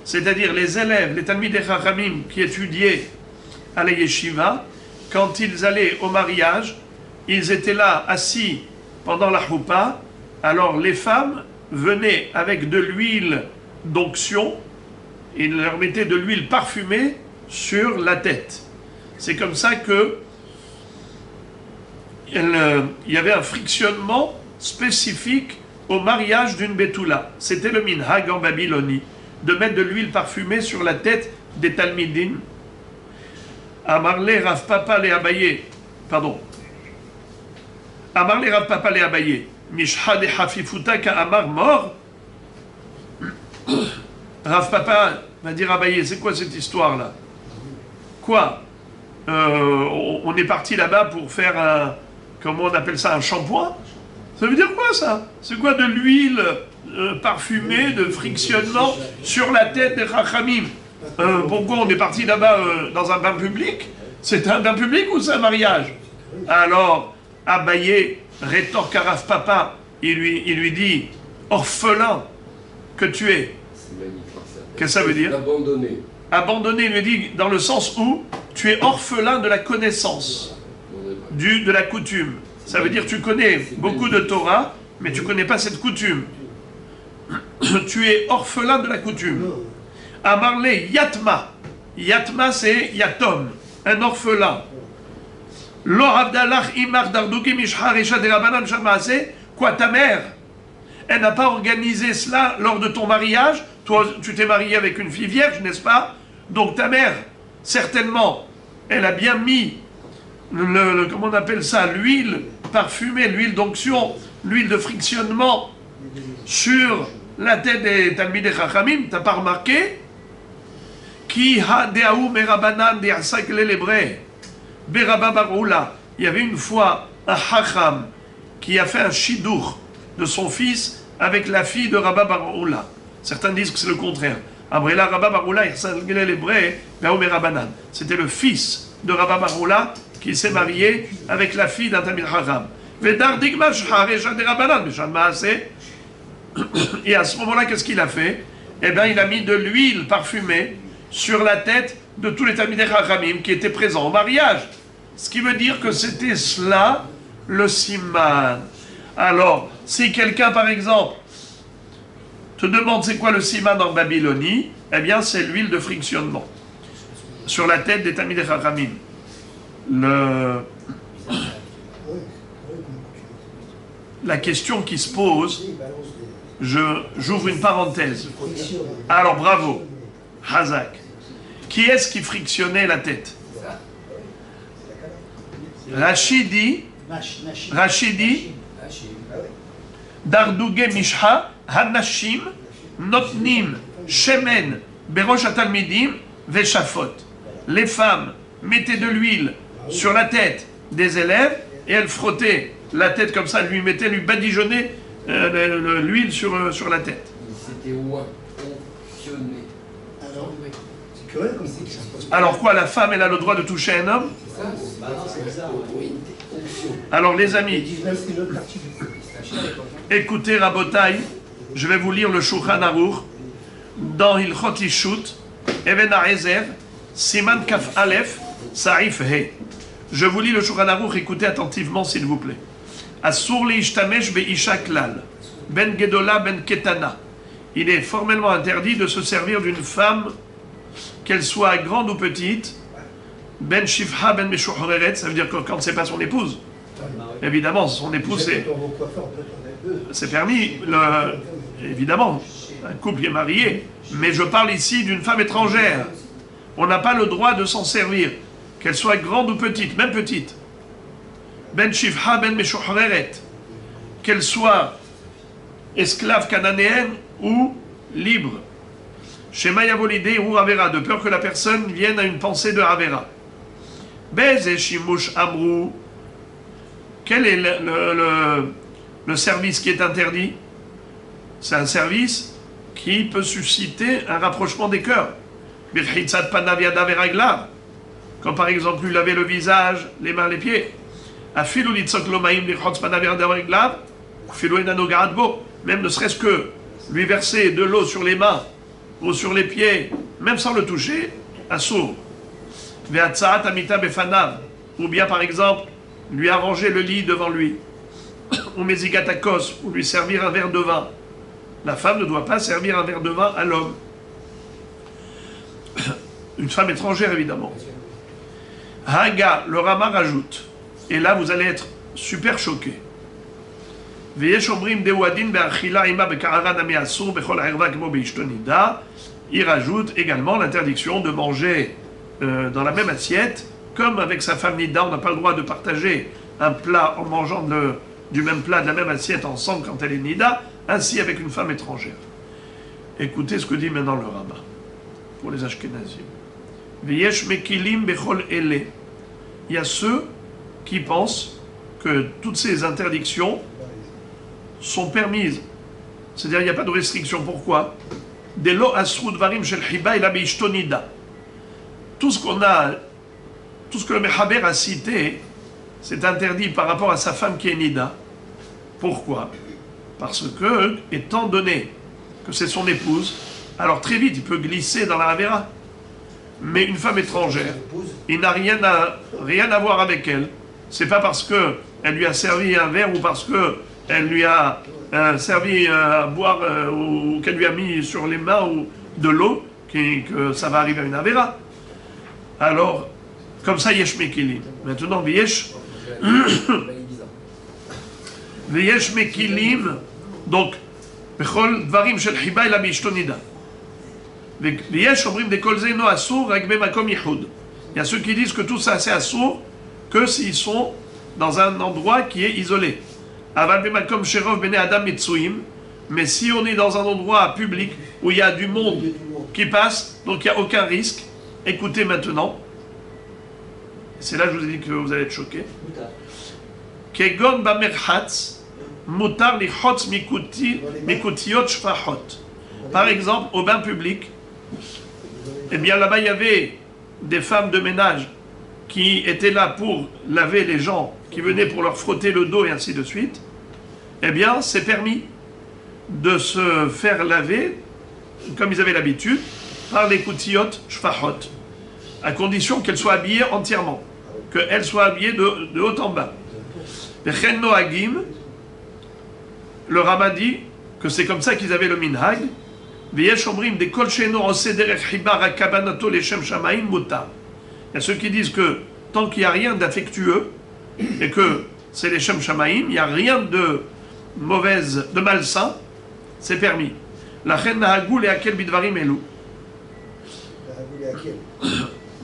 C'est-à-dire les élèves, les Talmidei Chachamim qui étudiaient à la yeshiva, quand ils allaient au mariage, ils étaient là assis pendant la choupa, alors les femmes venaient avec de l'huile d'onction, ils leur mettaient de l'huile parfumée sur la tête. C'est comme ça que il y avait un frictionnement spécifique au mariage d'une Betula. C'était le minhag en Babylonie, de mettre de l'huile parfumée sur la tête des Talmidim. Amarle Rav Papa le Abaye, pardon. Amarle Rav Papa le Abaye, Mishha de Hafifuta ka Amar mort. Rav Papa va dire Abaye, c'est quoi cette histoire-là? Quoi? On est parti là-bas pour faire un, comment on appelle ça, un shampoing? Ça veut dire quoi ça? C'est quoi de l'huile parfumée, de frictionnement sur la tête des Chachamim? Pourquoi on est parti là-bas dans un bain public? C'est un bain public ou c'est un mariage? Alors, Abaye rétorque à Rav Papa, il lui dit, orphelin que tu es. Qu'est-ce que ça veut dire? Abandonné. Abandonné, il lui dit, dans le sens où tu es orphelin de la connaissance, de la coutume. Ça veut dire tu connais beaucoup de Torah, mais tu ne connais pas cette coutume. Tu es orphelin de la coutume. Amarle Yatma. Yatma, c'est Yatom, un orphelin. Quoi, ta mère, elle n'a pas organisé cela lors de ton mariage? Toi, tu t'es marié avec une fille vierge, n'est-ce pas? Donc ta mère, certainement, elle a bien mis comment on appelle ça, l'huile parfumée, l'huile d'onction, l'huile de frictionnement sur la tête des Talmidei Chachamim. T'as pas remarqué Ki ha deaou merabanan de'asak lelebre. Beraba baroula. Il y avait une fois un hacham qui a fait un shidour de son fils avec la fille de Rabba Baroula. Certains disent que c'est le contraire. Abrela Rabba Baroula, c'était le fils de Rabba Baroula qui s'est marié avec la fille d'un Tamil Chacham. Et à ce moment-là, qu'est-ce qu'il a fait? Eh bien, il a mis de l'huile parfumée sur la tête de tous les Tamil Chachamim qui étaient présents au mariage. Ce qui veut dire que c'était cela le siman. Alors, si quelqu'un, par exemple, te demande c'est quoi le siman en Babylonie, eh bien, c'est l'huile de frictionnement sur la tête des Tamil Chachamim. La question qui se pose, j'ouvre une parenthèse. Alors, bravo, Hazak. Qui est-ce qui frictionnait la tête? Rachidi, Dardouge Mishha, Hanashim, Notnim, Shemen, Berosh Atalmidim, Veshafot. Les femmes mettaient de l'huile sur la tête des élèves et elles frottaient la tête comme ça, lui badigeonnaient l'huile sur la tête. C'était fonctionné. Alors, c'est curieux comme c'est que ça se pose. Alors quoi, la femme, elle a le droit de toucher un homme? Alors les amis, écoutez Rabotai, je vais vous lire le Shulchan Aruch dans Hilchot Ishut, Even HaEzer, Siman Kaf Aleph, Saif He. Je vous lis le Shulchan Aruch, écoutez attentivement s'il vous plaît. Asur leishtamesh be'isha klal, ben gedola ben ketana. Il est formellement interdit de se servir d'une femme, qu'elle soit grande ou petite, ben shifha ben meshuhreret, ça veut dire que quand c'est pas son épouse. Évidemment, son épouse, c'est permis, évidemment, un couple est marié, mais je parle ici d'une femme étrangère. On n'a pas le droit de s'en servir, qu'elle soit grande ou petite, même petite. Ben shifha ben meshuhreret, qu'elle soit esclave cananéenne ou libre. Shema yavolide ou avera, de peur que la personne vienne à une pensée de avera. Beze shimush amrou. Quel est le service qui est interdit? C'est un service qui peut susciter un rapprochement des cœurs. Comme par exemple lui laver le visage, les mains, les pieds. Même ne serait-ce que lui verser de l'eau sur les mains ou sur les pieds, même sans le toucher, assourd. Ou bien par exemple, lui arranger le lit devant lui, ou mezigatakos, ou lui servir un verre de vin. La femme ne doit pas servir un verre de vin à l'homme. Une femme étrangère, évidemment. Haga, le Rama rajoute, et là vous allez être super choqués. Il rajoute également l'interdiction de manger dans la même assiette. Comme avec sa femme Nida, on n'a pas le droit de partager un plat en mangeant du même plat, de la même assiette ensemble quand elle est Nida, ainsi avec une femme étrangère. Écoutez ce que dit maintenant le Rama, pour les Ashkenazim. V'yesh mekilim bechol ele. Il y a ceux qui pensent que toutes ces interdictions sont permises. C'est-à-dire qu'il n'y a pas de restriction. Pourquoi? Delo asrud varim shel hiba ila beishto nida. Tout ce que le Mechaber a cité, c'est interdit par rapport à sa femme qui est Nida. Pourquoi? Parce que, étant donné que c'est son épouse, alors très vite il peut glisser dans la Havera. Mais une femme étrangère, il n'a rien à voir avec elle. C'est pas parce qu'elle lui a servi un verre ou parce qu'elle lui a servi à boire ou qu'elle lui a mis sur les mains ou de l'eau que ça va arriver à une Havera. Alors, comme ça, yesh mekilim. Maintenant, yesh mekilim. Donc, bechol dvarim shel hiba ila beishto nida. Yesh omrim de kol zeno asur rak bemakom yichud. Il y a ceux qui disent que tout ça c'est asur que s'ils sont dans un endroit qui est isolé. Aval bemakom sherov bene adam mitsuim. Mais si on est dans un endroit public où il y a du monde qui passe, donc il n'y a aucun risque. Écoutez maintenant. C'est là que je vous ai dit que vous allez être choqués. Kegon bamerhatz, mutar lichotz mikutiot shfachot. Par exemple, au bain public, eh bien là-bas il y avait des femmes de ménage qui étaient là pour laver les gens qui venaient pour leur frotter le dos et ainsi de suite. Eh bien, c'est permis de se faire laver, comme ils avaient l'habitude, par les kutiot shfachot, à condition qu'elles soient habillées entièrement, qu'elles soient habillées de haut en bas. Vechen noagim, le Rama dit que c'est comme ça qu'ils avaient le minhag. Veyesh omrim de kol she'eno oseh derech hibar hakavanato leshem shamayim mutar. Il y a ceux qui disent que tant qu'il n'y a rien d'affectueux et que c'est les Shem Shamaim, il n'y a rien de mauvaise, de malsain, c'est permis. La chen nahagou lehakel bidvarim elu.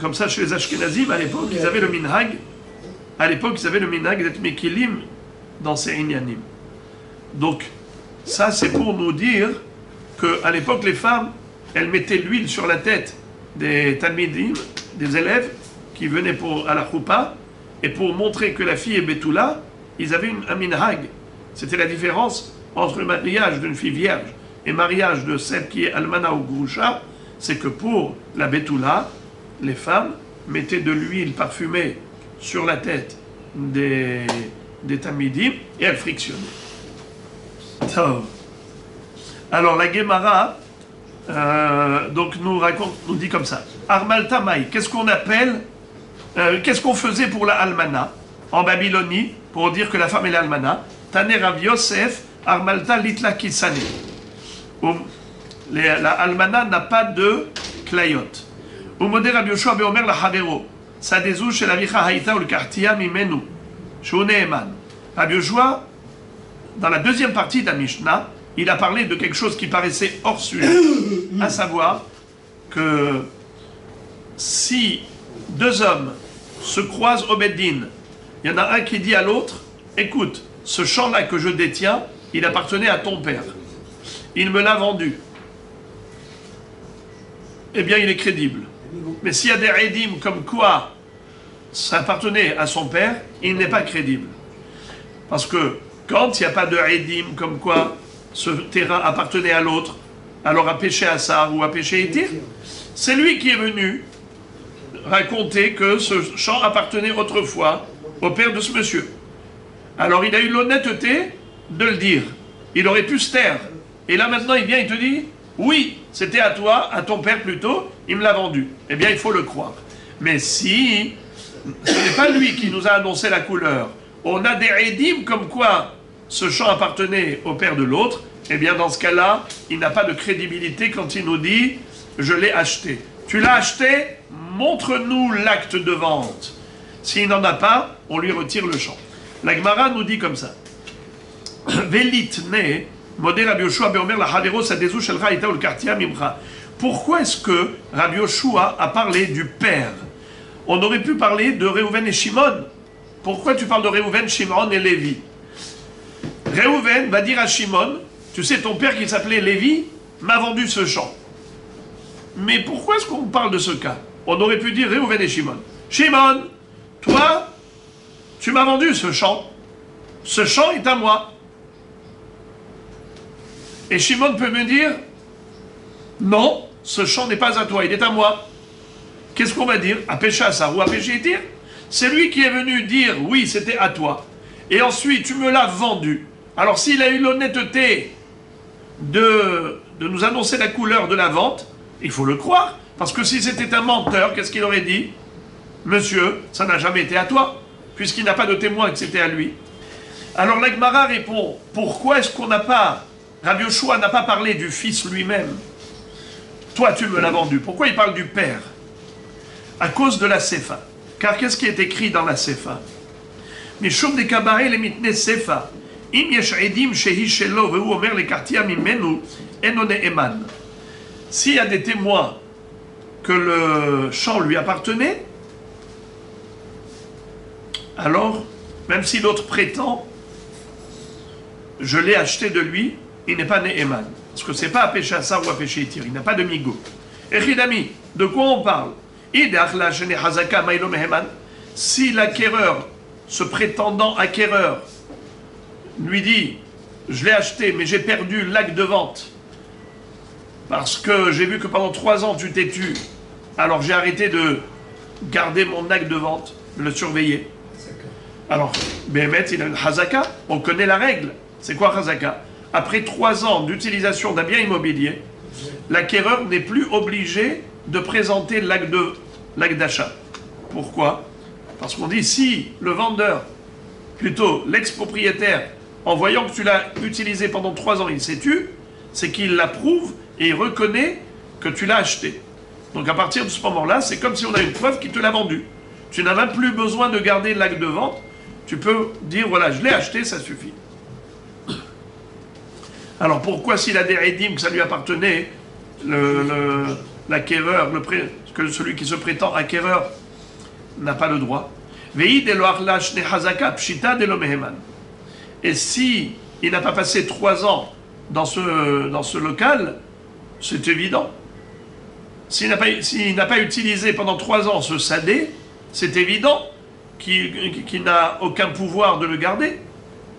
Comme ça, chez les Ashkenazim, à l'époque, ils avaient le minhag. À l'époque, ils avaient le minhag d'être mekilim dans ces inyanim. Donc, ça, c'est pour nous dire qu'à l'époque, les femmes, elles mettaient l'huile sur la tête des talmidim, des élèves qui venaient à la choupa, et pour montrer que la fille est Betula, ils avaient un minhag. C'était la différence entre le mariage d'une fille vierge et le mariage de celle qui est almana ou groucha, c'est que pour la Betula, les femmes mettaient de l'huile parfumée sur la tête des talmidim et elles frictionnaient. Alors la Gemara donc nous dit comme ça. Armalta Maï, qu'est-ce qu'on appelle, qu'est-ce qu'on faisait pour la almana en Babylonie pour dire que la femme est l'almana? Taner Rav Yosef, Armalta Litla Kisane. La almana n'a pas de clayot. Umode Rav Yoshua Beomer la Havero. Sadezou chez la Vicha Haïta ou le Kartia Mimenu. Shone Eman. Rav Yoshua, dans la deuxième partie de la Mishnah, il a parlé de quelque chose qui paraissait hors sujet, à savoir que si deux hommes se croisent au Beddin, il y en a un qui dit à l'autre, écoute, ce champ-là que je détiens, il appartenait à ton père. Il me l'a vendu. Eh bien, il est crédible. Mais s'il y a des rédimes comme quoi ça appartenait à son père, il n'est pas crédible. Parce que quand il n'y a pas de rédim comme quoi ce terrain appartenait à l'autre, alors à péché Assar ou à péché Itir, c'est lui qui est venu raconter que ce champ appartenait autrefois au père de ce monsieur. Alors il a eu l'honnêteté de le dire. Il aurait pu se taire. Et là maintenant il vient, il te dit, oui, c'était à toi, à ton père plutôt, il me l'a vendu. Eh bien il faut le croire. Mais si ce n'est pas lui qui nous a annoncé la couleur, on a des rédimes comme quoi ce champ appartenait au père de l'autre, eh bien dans ce cas-là, il n'a pas de crédibilité quand il nous dit « je l'ai acheté ». Tu l'as acheté, montre-nous l'acte de vente. S'il n'en a pas, on lui retire le champ. La Gemara nous dit comme ça. « Velitne, modé Rabbi Yoshua beomer la havero sadezou shelcha ita ul kartia mimcha » Pourquoi est-ce que Rabbi Yoshua a parlé du père? On aurait pu parler de Réhouven et Shimon. Pourquoi tu parles de Réhouven, Shimon et Lévi? Réhouven va dire à Shimon, tu sais, ton père qui s'appelait Lévi m'a vendu ce champ. Mais pourquoi est-ce qu'on parle de ce cas? On aurait pu dire Réhouven et Shimon. Shimon, toi, tu m'as vendu ce champ. Ce champ est à moi. Et Shimon peut me dire, non, ce champ n'est pas à toi, il est à moi. Qu'est-ce qu'on va dire? À péché Assar ou à péché Itir? C'est lui qui est venu dire, oui, c'était à toi. Et ensuite, tu me l'as vendu. Alors s'il a eu l'honnêteté de nous annoncer la couleur de la vente, il faut le croire. Parce que si c'était un menteur, qu'est-ce qu'il aurait dit? Monsieur, ça n'a jamais été à toi, puisqu'il n'a pas de témoin que c'était à lui. Alors la Gemara répond, pourquoi est-ce qu'on n'a pas, Rabbi Yoshua n'a pas parlé du fils lui-même? Toi, tu me l'as vendu. Pourquoi il parle du père? À cause de la Sefa. Car qu'est-ce qui est écrit dans la Sefa? Mishum de kabae le mitne Sefa. Im yesh edim shehi shelo vehu omer le kartia mimenu enone eman. S'il y a des témoins que le champ lui appartenait, alors, même si l'autre prétend, je l'ai acheté de lui, il n'est pas né eman. Parce que c'est pas à péché Assar ou à péché Itir, il n'a pas de migo. Echidami, de quoi on parle? Si l'acquéreur, ce prétendant acquéreur, lui dit, je l'ai acheté, mais j'ai perdu l'acte de vente, parce que j'ai vu que pendant 3 ans tu t'es tu, alors j'ai arrêté de garder mon acte de vente, de le surveiller. Alors, Béhémet, il a une Hazaka, on connaît la règle. C'est quoi Hazaka? Après 3 ans d'utilisation d'un bien immobilier, l'acquéreur n'est plus obligé de présenter l'acte d'achat. Pourquoi? Parce qu'on dit, si le vendeur, plutôt l'ex-propriétaire, en voyant que tu l'as utilisé pendant 3 ans, il s'est tu, c'est qu'il l'approuve et il reconnaît que tu l'as acheté. Donc à partir de ce moment-là, c'est comme si on a une preuve qu'il te l'a vendu. Tu n'as même plus besoin de garder l'acte de vente. Tu peux dire, voilà, je l'ai acheté, ça suffit. Alors pourquoi s'il a des rédimes que ça lui appartenait, l'acquéreur, que celui qui se prétend acquéreur n'a pas le droit? Et si il n'a pas passé 3 ans dans ce local, c'est évident. S'il n'a pas utilisé pendant 3 ans ce sadé, c'est évident qu'il n'a aucun pouvoir de le garder.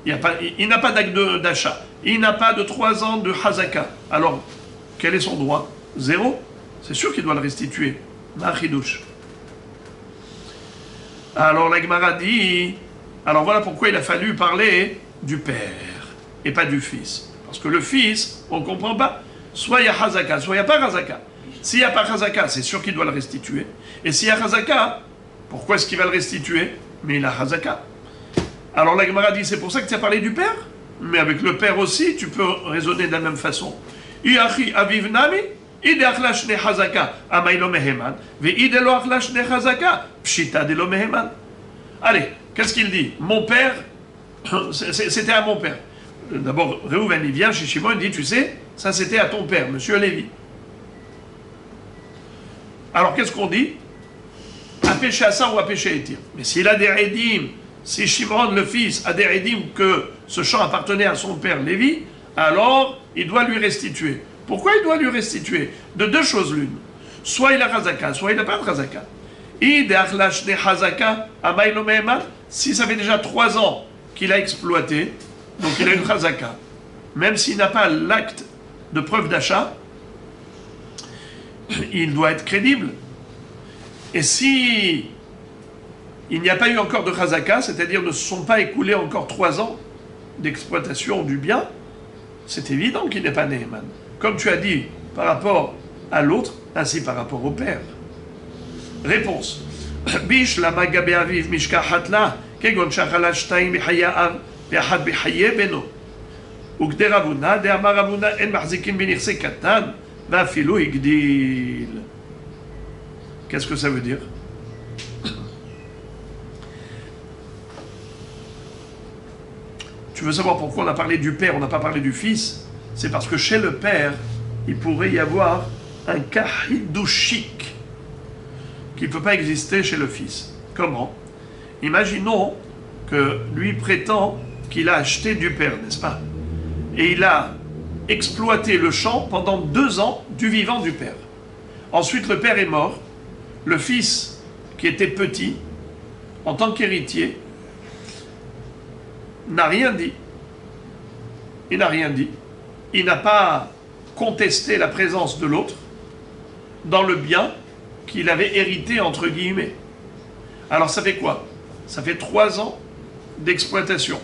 Il n'a pas d'acte d'achat. Il n'a pas de 3 ans de hazaka. Alors, quel est son droit? 0. C'est sûr qu'il doit le restituer. Machidouche. Alors la Gemara dit, alors voilà pourquoi il a fallu parler du père et pas du fils. Parce que le fils, on ne comprend pas. Soit il y a hazaka, soit il n'y a pas hazaka. S'il n'y a pas hazaka, c'est sûr qu'il doit le restituer. Et s'il y a hazaka, pourquoi est-ce qu'il va le restituer? Mais il a hazaka. Alors la Gemara dit, c'est pour ça que tu as parlé du père? Mais avec le père aussi, tu peux raisonner de la même façon. Iachi aviv nami, ide achlash ne hazaka, amay lo meheman, ve ide lo achlash ne hazaka, pshita de lo meheman. Allez, qu'est-ce qu'il dit? Mon père, c'était à mon père. D'abord, Réhouven, il vient chez Shimon, il dit, tu sais, ça c'était à ton père, monsieur Lévi. Alors qu'est-ce qu'on dit? À péché à ça ou à péché à étir. Mais s'il a des rédimes, si Shimon, le fils, a des rédimes que ce champ appartenait à son père Lévi, alors il doit lui restituer. Pourquoi il doit lui restituer? De 2 choses l'une. Soit il a Hazaka, soit il n'a pas de Hazaka. Si ça fait déjà 3 ans qu'il a exploité, donc il a une Hazaka, même s'il n'a pas l'acte de preuve d'achat, il doit être crédible. Et si il n'y a pas eu encore de Hazaka, c'est-à-dire ne se sont pas écoulés encore 3 ans d'exploitation du bien, c'est évident qu'il n'est pas Neheman. Comme tu as dit par rapport à l'autre, ainsi par rapport au père. Réponse. Bish la magabe aviv mishka hatla kegon shachala shtayim bihaya be'achad bihaye beno. Ukde Ravuna de amar Ravuna en mahzikim b'nichse katan va'afilu igdil. Qu'est-ce que ça veut dire? Tu veux savoir pourquoi on a parlé du père, on n'a pas parlé du fils? C'est parce que chez le père, il pourrait y avoir un cas hidouchique qui ne peut pas exister chez le fils. Comment? Imaginons que lui prétend qu'il a acheté du père, n'est-ce pas? Et il a exploité le champ pendant 2 ans du vivant du père. Ensuite, le père est mort. Le fils, qui était petit, en tant qu'héritier, n'a rien dit. Il n'a rien dit. Il n'a pas contesté la présence de l'autre dans le bien qu'il avait hérité, entre guillemets. Alors ça fait quoi? Ça fait 3 ans d'exploitation.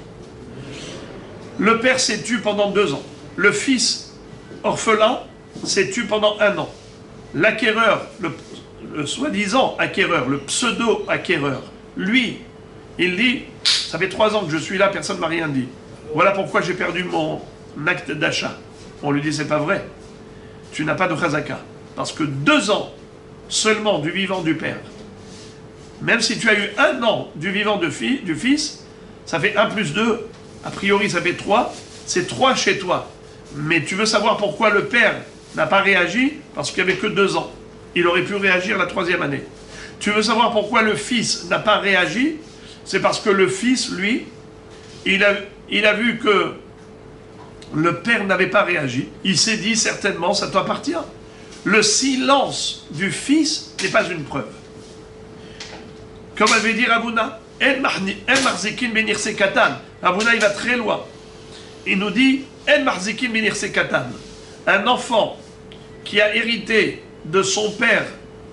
Le père s'est tu pendant 2 ans. Le fils orphelin s'est tu pendant 1 an. L'acquéreur, le soi-disant acquéreur, le pseudo-acquéreur, lui, il dit, ça fait 3 ans que je suis là, personne ne m'a rien dit. Voilà pourquoi j'ai perdu mon acte d'achat. On lui dit, c'est pas vrai. Tu n'as pas de chazaka. Parce que 2 ans seulement du vivant du père, même si tu as eu 1 an du vivant du fils, ça fait 1 plus 2, a priori ça fait 3, c'est 3 chez toi. Mais tu veux savoir pourquoi le père n'a pas réagi? Parce qu'il n'y avait que 2 ans. Il aurait pu réagir la 3e année. Tu veux savoir pourquoi le fils n'a pas réagi? C'est parce que le fils, lui, il a vu que le père n'avait pas réagi. Il s'est dit certainement, ça t'appartient. le silence du fils n'est pas une preuve. Comme avait dit Ravuna, El Marzikin Benir Sekatan. Ravuna, il va très loin. Il nous dit El Marzikin Benir Sekatan. Un enfant qui a hérité de son père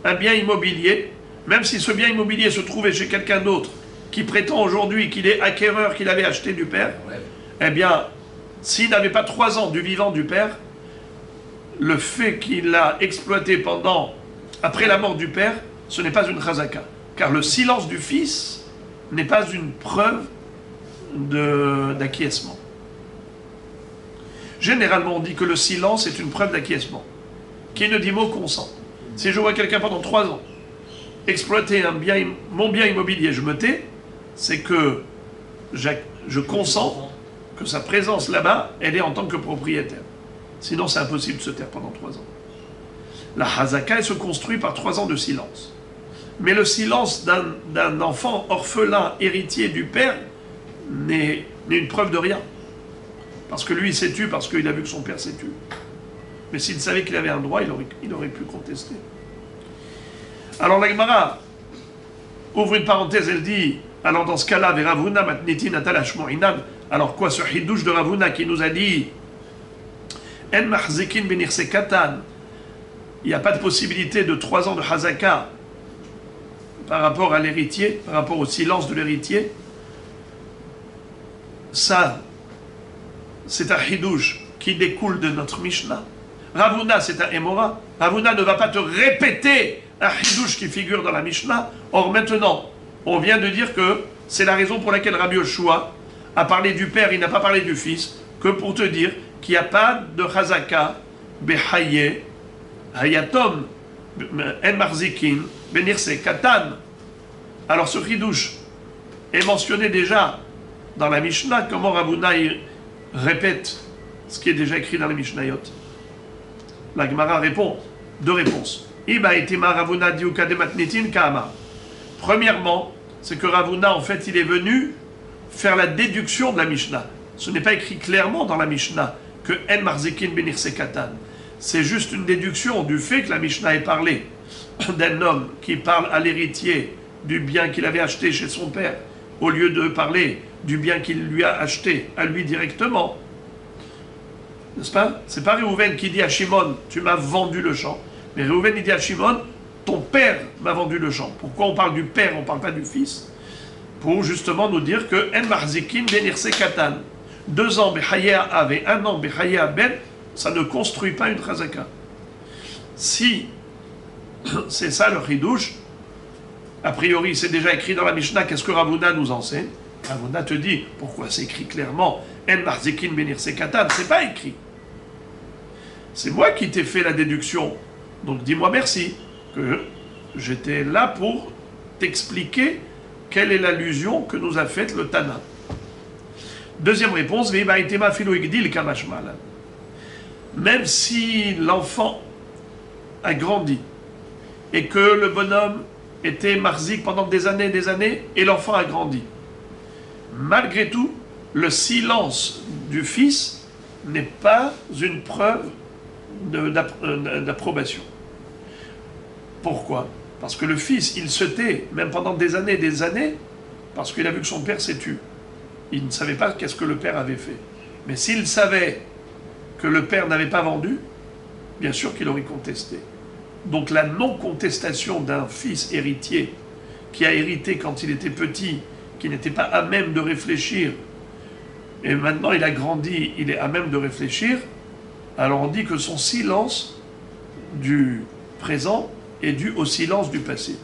un bien immobilier, même si ce bien immobilier se trouvait chez quelqu'un d'autre, qui prétend aujourd'hui qu'il est acquéreur, qu'il avait acheté du père, eh bien, s'il n'avait pas 3 ans du vivant du père, le fait qu'il l'a exploité après la mort du père, ce n'est pas une chazaka. Car le silence du fils n'est pas une preuve d'acquiescement. Généralement, on dit que le silence est une preuve d'acquiescement. Qui ne dit mot consent. Si je vois quelqu'un pendant 3 ans exploiter mon bien immobilier, je me tais, c'est que je consens que sa présence là-bas, elle est en tant que propriétaire. Sinon, c'est impossible de se taire pendant 3 ans. La hazaka, elle se construit par 3 ans de silence. Mais le silence d'un enfant orphelin, héritier du père, n'est une preuve de rien. Parce que lui, il s'est tu parce qu'il a vu que son père s'est tu. Mais s'il savait qu'il avait un droit, il aurait pu contester. Alors la Gemara ouvre une parenthèse, elle dit, alors dans ce cas-là, Ravuna matniti natalash mo'inan. Alors quoi, ce hidouche de Ravuna qui nous a dit En mahzikin benir sekatan, il n'y a pas de possibilité de 3 ans de hazaka par rapport à l'héritier, par rapport au silence de l'héritier. Ça, c'est un hidouche qui découle de notre Mishnah. Ravuna, c'est un Emora. Ravuna ne va pas te répéter un hidouche qui figure dans la Mishnah. Or maintenant, on vient de dire que c'est la raison pour laquelle Rabbi Yoshua a parlé du père, il n'a pas parlé du fils, que pour te dire qu'il n'y a pas de chazaka, behaye, hayatom, en marzikin, benirse, katan. Alors ce hidouche est mentionné déjà dans la Mishnah. Comment Ravuna répète ce qui est déjà écrit dans les Mishnayot? La Gemara répond 2 réponses. Premièrement, c'est que Ravuna, en fait, il est venu faire la déduction de la Mishnah. Ce n'est pas écrit clairement dans la Mishnah que En Marzikin Benir Sekatan. C'est juste une déduction du fait que la Mishnah ait parlé d'un homme qui parle à l'héritier du bien qu'il avait acheté chez son père, au lieu de parler du bien qu'il lui a acheté à lui directement. N'est-ce pas? C'est pas Réhouven qui dit à Shimon, tu m'as vendu le champ. Mais Réhouven, il dit à Shimon, ton père m'a vendu le champ. Pourquoi on parle du père, on ne parle pas du fils? Pour justement nous dire que En Marzikin Benir Sekatan, 2 ans Bechaya Av et 1 an Bechaya Ben, ça ne construit pas une chazaka. Si c'est ça le chidouche, a priori c'est déjà écrit dans la Mishnah, qu'est-ce que Ravuna nous enseigne? Ravuna te dit, pourquoi c'est écrit clairement En Marzikin Benir Sekatan? C'est pas écrit. C'est moi qui t'ai fait la déduction. Donc dis-moi merci, que j'étais là pour t'expliquer quelle est l'allusion que nous a faite le Tana. Deuxième réponse, même si l'enfant a grandi et que le bonhomme était marzik pendant des années, et l'enfant a grandi, malgré tout, le silence du fils n'est pas une preuve d'approbation. Pourquoi? Parce que le fils, il se tait, même pendant des années, parce qu'il a vu que son père s'est tu. Il ne savait pas qu'est-ce que le père avait fait. Mais s'il savait que le père n'avait pas vendu, bien sûr qu'il aurait contesté. Donc la non-contestation d'un fils héritier qui a hérité quand il était petit, qui n'était pas à même de réfléchir, et maintenant il a grandi, il est à même de réfléchir, alors on dit que son silence du présent est dû au silence du passé.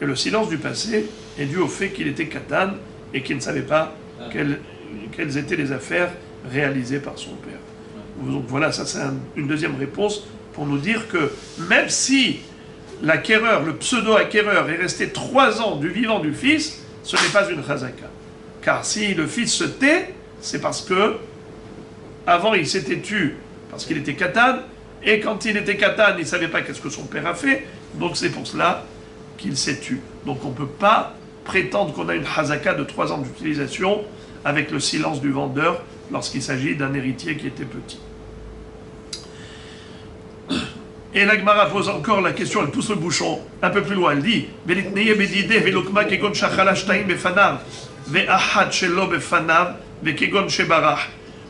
Et le silence du passé est dû au fait qu'il était katan et qu'il ne savait pas quelles étaient les affaires réalisées par son père. Donc voilà, ça c'est une deuxième réponse pour nous dire que même si l'acquéreur, le pseudo-acquéreur est resté 3 ans du vivant du fils, ce n'est pas une chazaka. Car si le fils se tait, c'est parce que avant il s'était tu parce qu'il était katan, et quand il était katan, il ne savait pas qu'est-ce que son père a fait, donc c'est pour cela qu'il s'est tu. Donc on ne peut pas prétendre qu'on a une hazaka de 3 ans d'utilisation avec le silence du vendeur lorsqu'il s'agit d'un héritier qui était petit. Et la Gemara pose encore la question, elle pousse le bouchon un peu plus loin. Elle dit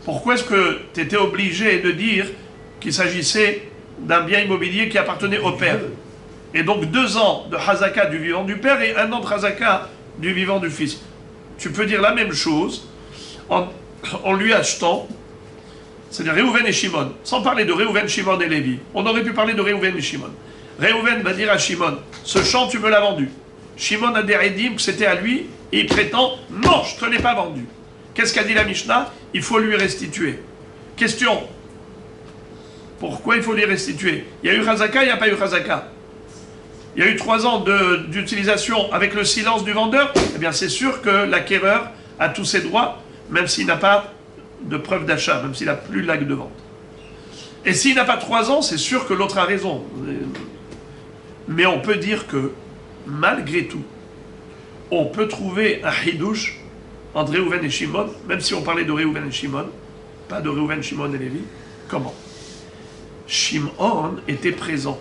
pourquoi est-ce que tu étais obligé de dire qu'il s'agissait d'un bien immobilier qui appartenait au père? Et donc 2 ans de Hazaka du vivant du père et 1 an de Hazaka du vivant du fils. Tu peux dire la même chose en lui achetant, c'est-à-dire Réhouven et Shimon, sans parler de Réhouven, Shimon et Lévi. On aurait pu parler de Réhouven et Shimon. Réhouven va dire à Shimon, ce champ tu me l'as vendu. Shimon a des rédim que c'était à lui, et il prétend, non, je ne te l'ai pas vendu. Qu'est-ce qu'a dit la Mishnah? Il faut lui restituer. Question, pourquoi il faut lui restituer? Il y a eu Hazaka, il n'y a pas eu Hazaka. Il y a eu 3 ans d'utilisation avec le silence du vendeur. Eh bien, c'est sûr que l'acquéreur a tous ses droits, même s'il n'a pas de preuve d'achat, même s'il n'a plus l'acte de vente. Et s'il n'a pas 3 ans, c'est sûr que l'autre a raison. Mais on peut dire que, malgré tout, on peut trouver un hidouche entre Réhouven et Shimon, même si on parlait de Réhouven et Shimon, pas de Réhouven, Shimon et Lévi. Comment? Shimon était présent.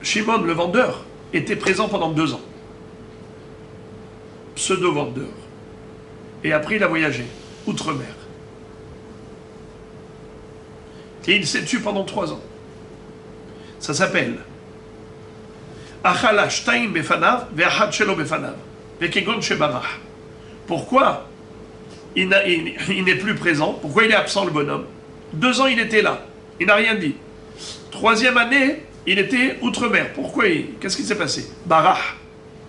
Shimon, le vendeur, était présent pendant 2 ans. Pseudo-vendeur. Et après, il a voyagé, outre-mer. Et il s'est tué pendant 3 ans. Ça s'appelle Achala Shtaim Befanav Ve'achad Shelo Befanav Ve'kegon Shebarach. Pourquoi il n'est plus présent? Pourquoi il est absent, le bonhomme? 2 ans, il était là. Il n'a rien dit. 3e année, il était outre-mer. Pourquoi? Qu'est-ce qui s'est passé? Barach.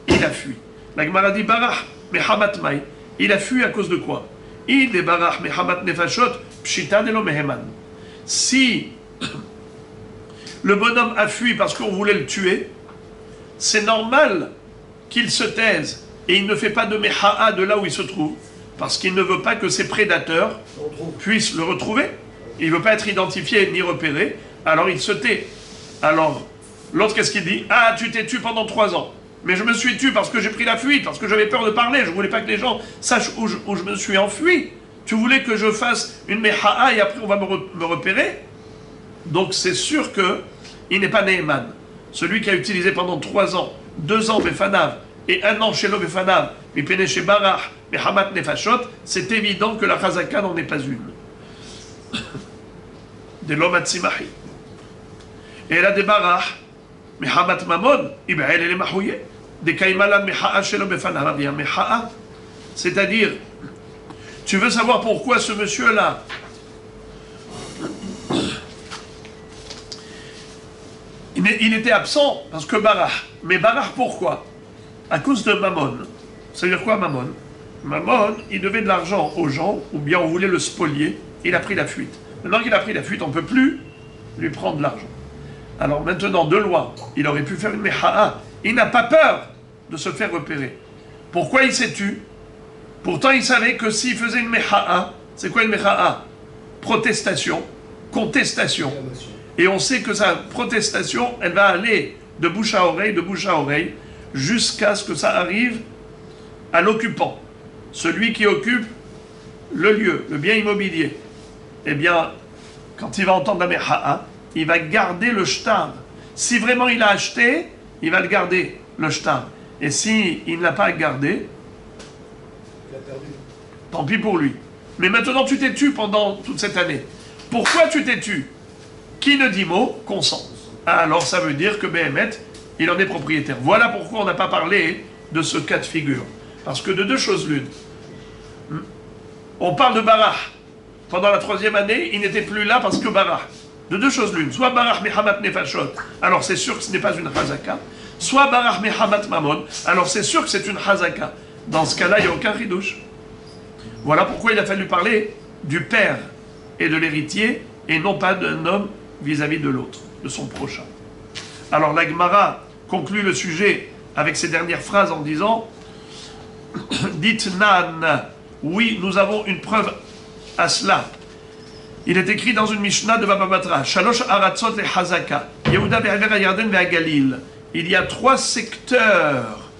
Il a fui. La Gemara dit Barach, mais Hamat Mai. Il a fui à cause de quoi? Il est Barach, mais Hamat Nefashot, Pshita Nelo Meheman. Si le bonhomme a fui parce qu'on voulait le tuer, c'est normal qu'il se taise et il ne fait pas de Meha'a de là où il se trouve, parce qu'il ne veut pas que ses prédateurs puissent le retrouver. Il ne veut pas être identifié ni repéré, alors il se tait. Alors, l'autre, qu'est-ce qu'il dit? Ah, tu t'es tué pendant 3 ans. Mais je me suis tué parce que j'ai pris la fuite, parce que j'avais peur de parler. Je ne voulais pas que les gens sachent où je me suis enfui. Tu voulais que je fasse une meha'a et après on va me repérer? Donc c'est sûr qu'il n'est pas Neheman. Celui qui a utilisé pendant 3 ans, 2 ans Befanav et 1 an chez Befanav, Mipene chez Barach, Mehamat Nefashot, c'est évident que la Chazaka n'en est pas une. De l'Omatzimahi. Et elle a des Barach, Mehamat Mamon, elle est Mahouye, des Kaimalan Meha'a Shelo Befanav, Meha'a. C'est-à-dire, tu veux savoir pourquoi ce monsieur-là, il était absent parce que Barach. Mais Barach, pourquoi? À cause de Mammon. Ça veut dire quoi, Mammon? Mammon, il devait de l'argent aux gens, ou bien on voulait le spolier, il a pris la fuite. Maintenant qu'il a pris la fuite, on ne peut plus lui prendre de l'argent. Alors maintenant, de loi, il aurait pu faire une meha'a. Il n'a pas peur de se faire repérer. Pourquoi il s'est tué? Pourtant, il savait que s'il faisait une meha'a, c'est quoi une meha'a? Protestation, contestation. Et on sait que sa protestation, elle va aller de bouche à oreille, jusqu'à ce que ça arrive à l'occupant. Celui qui occupe le lieu, le bien immobilier. Eh bien, quand il va entendre la meha'a, il va garder le shtar. Si vraiment il a acheté, il va le garder, le shtar. Et si il ne l'a pas gardé, tant pis pour lui. Mais maintenant, tu t'es tu pendant toute cette année. Pourquoi tu t'es tu? Qui ne dit mot, consent. Alors ça veut dire que Béhémet, il en est propriétaire. Voilà pourquoi on n'a pas parlé de ce cas de figure. Parce que de 2 choses l'une. On parle de Barach. Pendant la 3e année, il n'était plus là parce que Barach. De 2 choses l'une. Soit Barach Mehamat Nefashot, alors c'est sûr que ce n'est pas une Hazaka. Soit Barach Mehamat Mamon, alors c'est sûr que c'est une Hazaka. Dans ce cas-là, il n'y a aucun ridouche. Voilà pourquoi il a fallu parler du père et de l'héritier, et non pas d'un homme vis-à-vis de l'autre, de son prochain. Alors la Gemara conclut le sujet avec ces dernières phrases en disant dites Nan, oui, nous avons une preuve à cela. Il est écrit dans une Mishnah de Baba Batra, Shalosh Aratzot et Hazaka, Yehuda ve'Aver Yarden ve'Agalil. Il y a 3 secteurs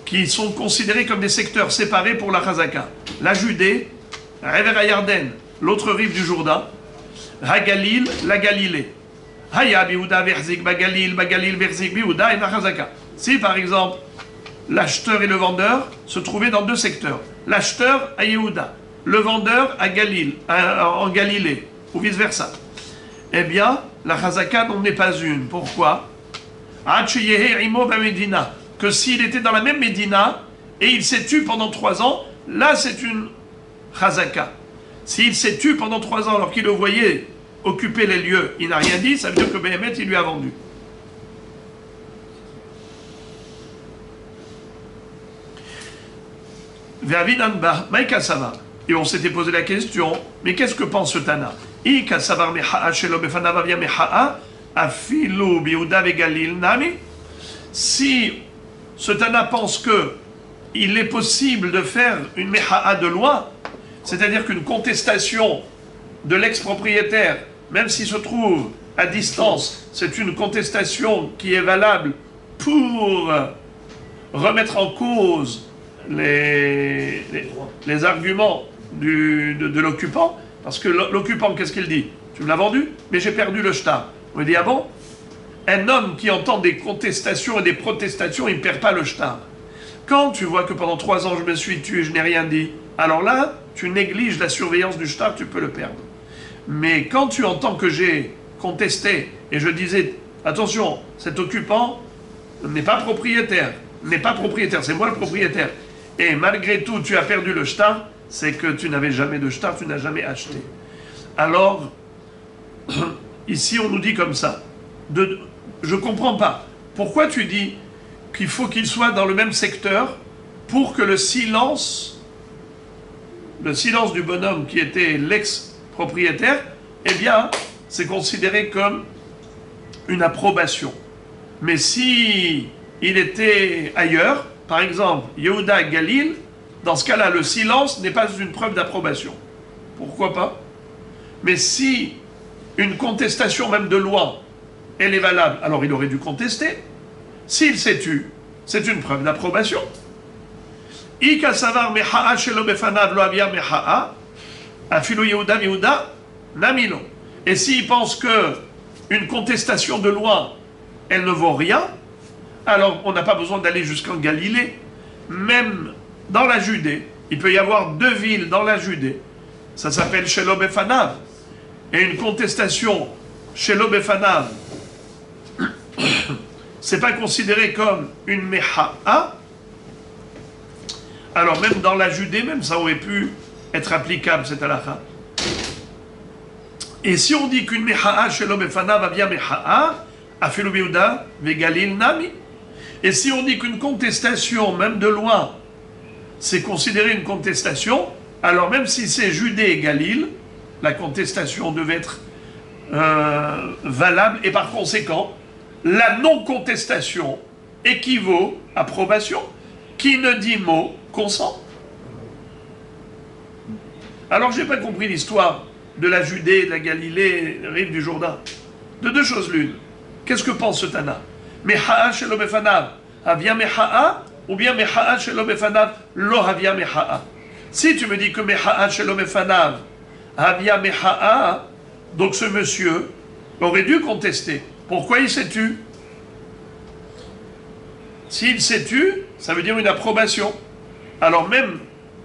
qui sont considérés comme des secteurs séparés pour la Hazaka. La Judée, Aver Yarden, l'autre rive du Jourdain, Hagalil, la Galilée. Haya biouda verzik bagalil, bagalil verzik biouda et nachazaka. Si par exemple, l'acheteur et le vendeur se trouvaient dans deux secteurs. L'acheteur à Yehuda, le vendeur à Galil, en Galilée, ou vice-versa. Eh bien, la chazaka n'en est pas une. Pourquoi? Que s'il était dans la même Médina et il s'est tu pendant 3 ans, là c'est une chazaka. S'il s'est tu pendant 3 ans alors qu'il le voyait occuper les lieux, il n'a rien dit, ça veut dire que Béhémet il lui a vendu. Et on s'était posé la question, mais qu'est-ce que pense ce Tana? Si ce Tana pense que il est possible de faire une meha'a de loin, c'est-à-dire qu'une contestation de l'ex-propriétaire, même s'il se trouve à distance, c'est une contestation qui est valable pour remettre en cause les arguments de l'occupant, parce que l'occupant, qu'est-ce qu'il dit? Tu me l'as vendu, mais j'ai perdu le shtar. On lui dit, ah bon? Un homme qui entend des contestations et des protestations, il ne perd pas le shtar. Quand tu vois que pendant 3 ans, je me suis tué, je n'ai rien dit, alors là, tu négliges la surveillance du shtar, tu peux le perdre. Mais quand tu entends que j'ai contesté, et je disais, attention, cet occupant n'est pas propriétaire, c'est moi le propriétaire, et malgré tout, tu as perdu le shtar, c'est que tu n'avais jamais de shtar, tu n'as jamais acheté. Alors, ici on nous dit comme ça, je ne comprends pas. Pourquoi tu dis qu'il faut qu'il soit dans le même secteur pour que le silence du bonhomme qui était l'ex-propriétaire, eh bien, c'est considéré comme une approbation. Mais si il était ailleurs, par exemple, Yehuda Galil, dans ce cas-là, le silence n'est pas une preuve d'approbation. Pourquoi pas? Mais si une contestation même de loi, elle est valable, alors il aurait dû contester. S'il s'est tu, c'est une preuve d'approbation. Ika savar meha'a shelo befanav lo avia meha'a, afilu Yehuda Yehuda namilo. Et s'il pense que une contestation de loi, elle ne vaut rien, alors on n'a pas besoin d'aller jusqu'en Galilée. Même dans la Judée, il peut y avoir 2 villes dans la Judée. Ça s'appelle Shelo befanav. Et une contestation Shelo befanav, c'est pas considéré comme une meha'a. Alors même dans la Judée, même ça aurait pu être applicable, cette halakha. Et si on dit qu'une meha'a shelo befanav avia meha'a, afilu biouda vegalil nami. Et si on dit qu'une contestation, même de loin, c'est considéré une contestation, alors même si c'est Judée et Galil, la contestation devait être valable, et par conséquent, la non-contestation équivaut à approbation. Qui ne dit mot consent. Alors j'ai pas compris l'histoire de la Judée, de la Galilée, rive du Jourdain. De 2 choses l'une. Qu'est-ce que pense ce Tana? Meha'a shelo befanav havia meha'a, ou bien meha'a shelo befanav lo havia meha'a. Si tu me dis que meha'a shelo befanav havia meha'a, donc ce monsieur aurait dû contester. Pourquoi il s'est tu? S'il s'est tu, ça veut dire une approbation. Alors même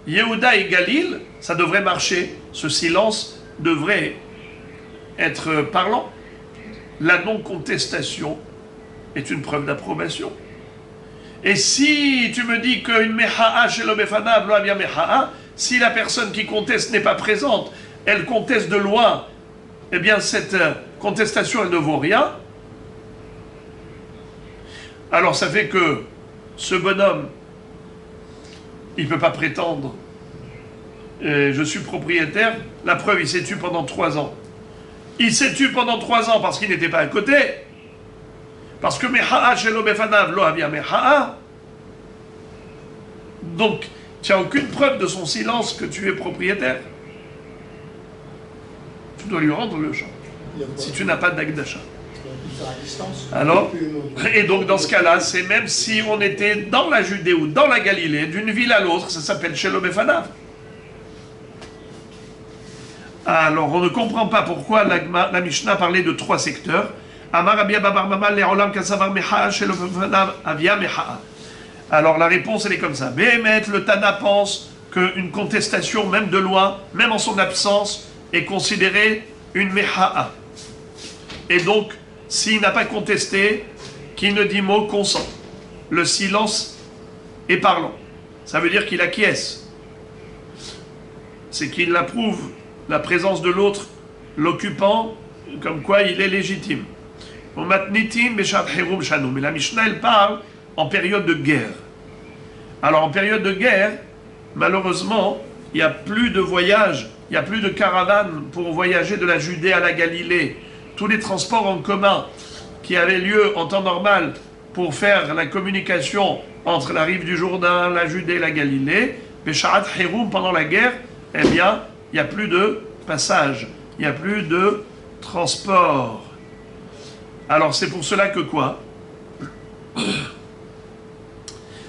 Yehuda et Galil, ça devrait marcher. Ce silence devrait être parlant. La non-contestation est une preuve d'approbation. Et si tu me dis qu'une meha'a shelo befanav lo havia meha'a, si la personne qui conteste n'est pas présente, elle conteste de loin, eh bien cette contestation elle ne vaut rien. Alors ça fait que ce bonhomme, il ne peut pas prétendre je suis propriétaire. La preuve, il s'est tu pendant 3 ans. Il s'est tu pendant 3 ans parce qu'il n'était pas à côté. Parce que meha'a shelo befanav lo havia meha'a. Donc, tu n'as aucune preuve de son silence que tu es propriétaire. Tu dois lui rendre le champ. Si tu n'as pas d'acte d'achat. Alors, et donc dans ce cas-là, c'est même si on était dans la Judée ou dans la Galilée, d'une ville à l'autre, ça s'appelle Shelo befanav. Alors, on ne comprend pas pourquoi la Mishnah parlait de 3 secteurs. Amar Rabbi Abba bar Mama le'olam kasavar mecha'a shelo b'fanav avia mecha'a. Alors la réponse elle est comme ça. Béhémet, le Tana pense qu'une contestation, même de loin, même en son absence, est considérée une mecha'a. Et donc, s'il n'a pas contesté, qui ne dit mot consent. Le silence est parlant. Ça veut dire qu'il acquiesce. C'est qu'il approuve la présence de l'autre, l'occupant, comme quoi il est légitime. Mais la Mishnah, elle parle en période de guerre. Alors en période de guerre, malheureusement, il n'y a plus de voyages, il n'y a plus de caravanes pour voyager de la Judée à la Galilée. Tous les transports en commun qui avaient lieu en temps normal pour faire la communication entre la rive du Jourdain, la Judée et la Galilée, Besharat Hiroum, pendant la guerre, eh bien, il n'y a plus de passage, il n'y a plus de transport. Alors c'est pour cela que quoi?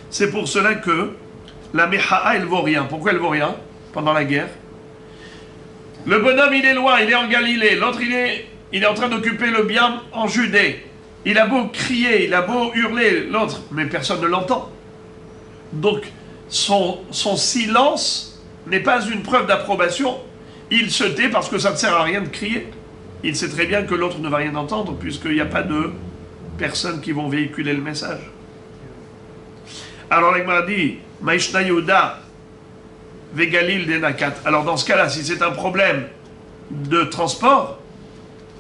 C'est pour cela que la Mecha'a, elle vaut rien. Pourquoi elle vaut rien pendant la guerre? Le bonhomme, il est loin, il est en Galilée. L'autre, il est en train d'occuper le bien en Judée. Il a beau crier, il a beau hurler, l'autre, mais personne ne l'entend. Donc, son silence n'est pas une preuve d'approbation. Il se tait parce que ça ne sert à rien de crier. Il sait très bien que l'autre ne va rien entendre, puisqu'il n'y a pas de personnes qui vont véhiculer le message. Alors, l'Agmara dit, Maïshna Yehuda, Vegalil Denakat. Alors, dans ce cas-là, si c'est un problème de transport,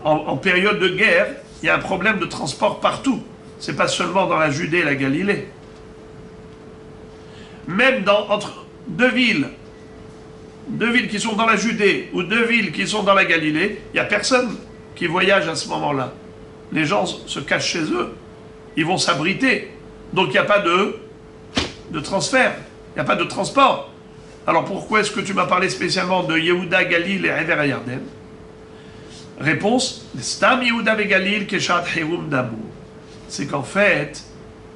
en période de guerre, il y a un problème de transport partout. Ce n'est pas seulement dans la Judée et la Galilée. Même entre deux villes qui sont dans la Judée ou deux villes qui sont dans la Galilée, il n'y a personne qui voyage à ce moment-là. Les gens se cachent chez eux, ils vont s'abriter. Donc il n'y a pas de transfert, il n'y a pas de transport. Alors pourquoi est-ce que tu m'as parlé spécialement de Yehuda, Galil et Ever Yarden? Réponse, Stam Yehuda et Galil Keshat Hirum Damu. C'est qu'en fait,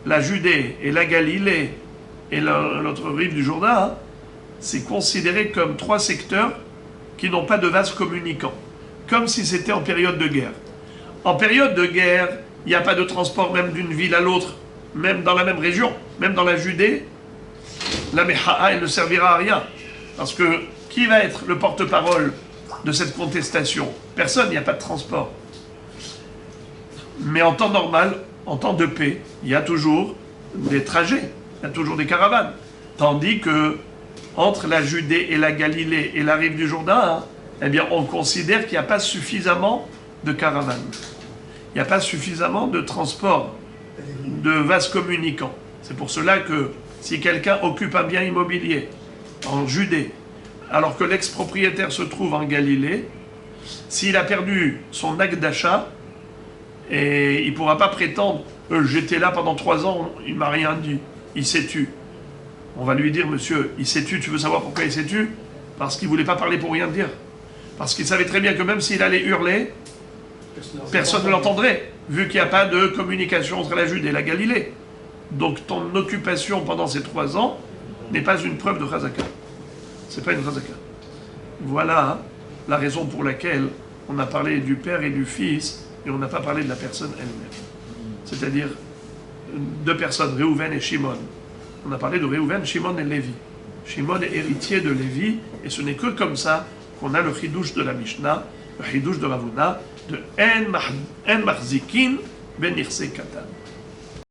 la Judée et la Galilée et l'autre rive du Jourdain, c'est considéré comme trois secteurs qui n'ont pas de vase communicant, comme si c'était en période de guerre. En période de guerre, il n'y a pas de transport même d'une ville à l'autre, même dans la même région, même dans la Judée. La Mecha'a, elle ne servira à rien. Parce que qui va être le porte-parole de cette contestation? Personne, il n'y a pas de transport. Mais en temps normal, en temps de paix, il y a toujours des trajets, il y a toujours des caravanes. Tandis que entre la Judée et la Galilée et la rive du Jourdain, eh bien, on considère qu'il n'y a pas suffisamment de caravanes. Il n'y a pas suffisamment de transport, de vases communicants. C'est pour cela que si quelqu'un occupe un bien immobilier en Judée, alors que l'ex-propriétaire se trouve en Galilée, s'il a perdu son acte d'achat, et il ne pourra pas prétendre j'étais là pendant 3 ans, il ne m'a rien dit, il s'est tu. On va lui dire, monsieur, il s'est tu veux savoir pourquoi il s'est tu? Parce qu'il ne voulait pas parler pour rien dire. Parce qu'il savait très bien que même s'il allait hurler, personne ne l'entendrait, vu qu'il n'y a pas de communication entre la Judée et la Galilée. Donc ton occupation pendant ces 3 ans n'est pas une preuve de Chazaka. C'est pas une Chazaka. Voilà la raison pour laquelle on a parlé du père et du fils, et on n'a pas parlé de la personne elle-même. C'est-à-dire 2 personnes, Réhouven et Shimon. On a parlé de Réhouven, Shimon et Lévi. Shimon est héritier de Lévi, et ce n'est que comme ça qu'on a le chidouche de la Mishnah, le chidouche de Ravuna, de En Mahzikin Ben Irse Katan.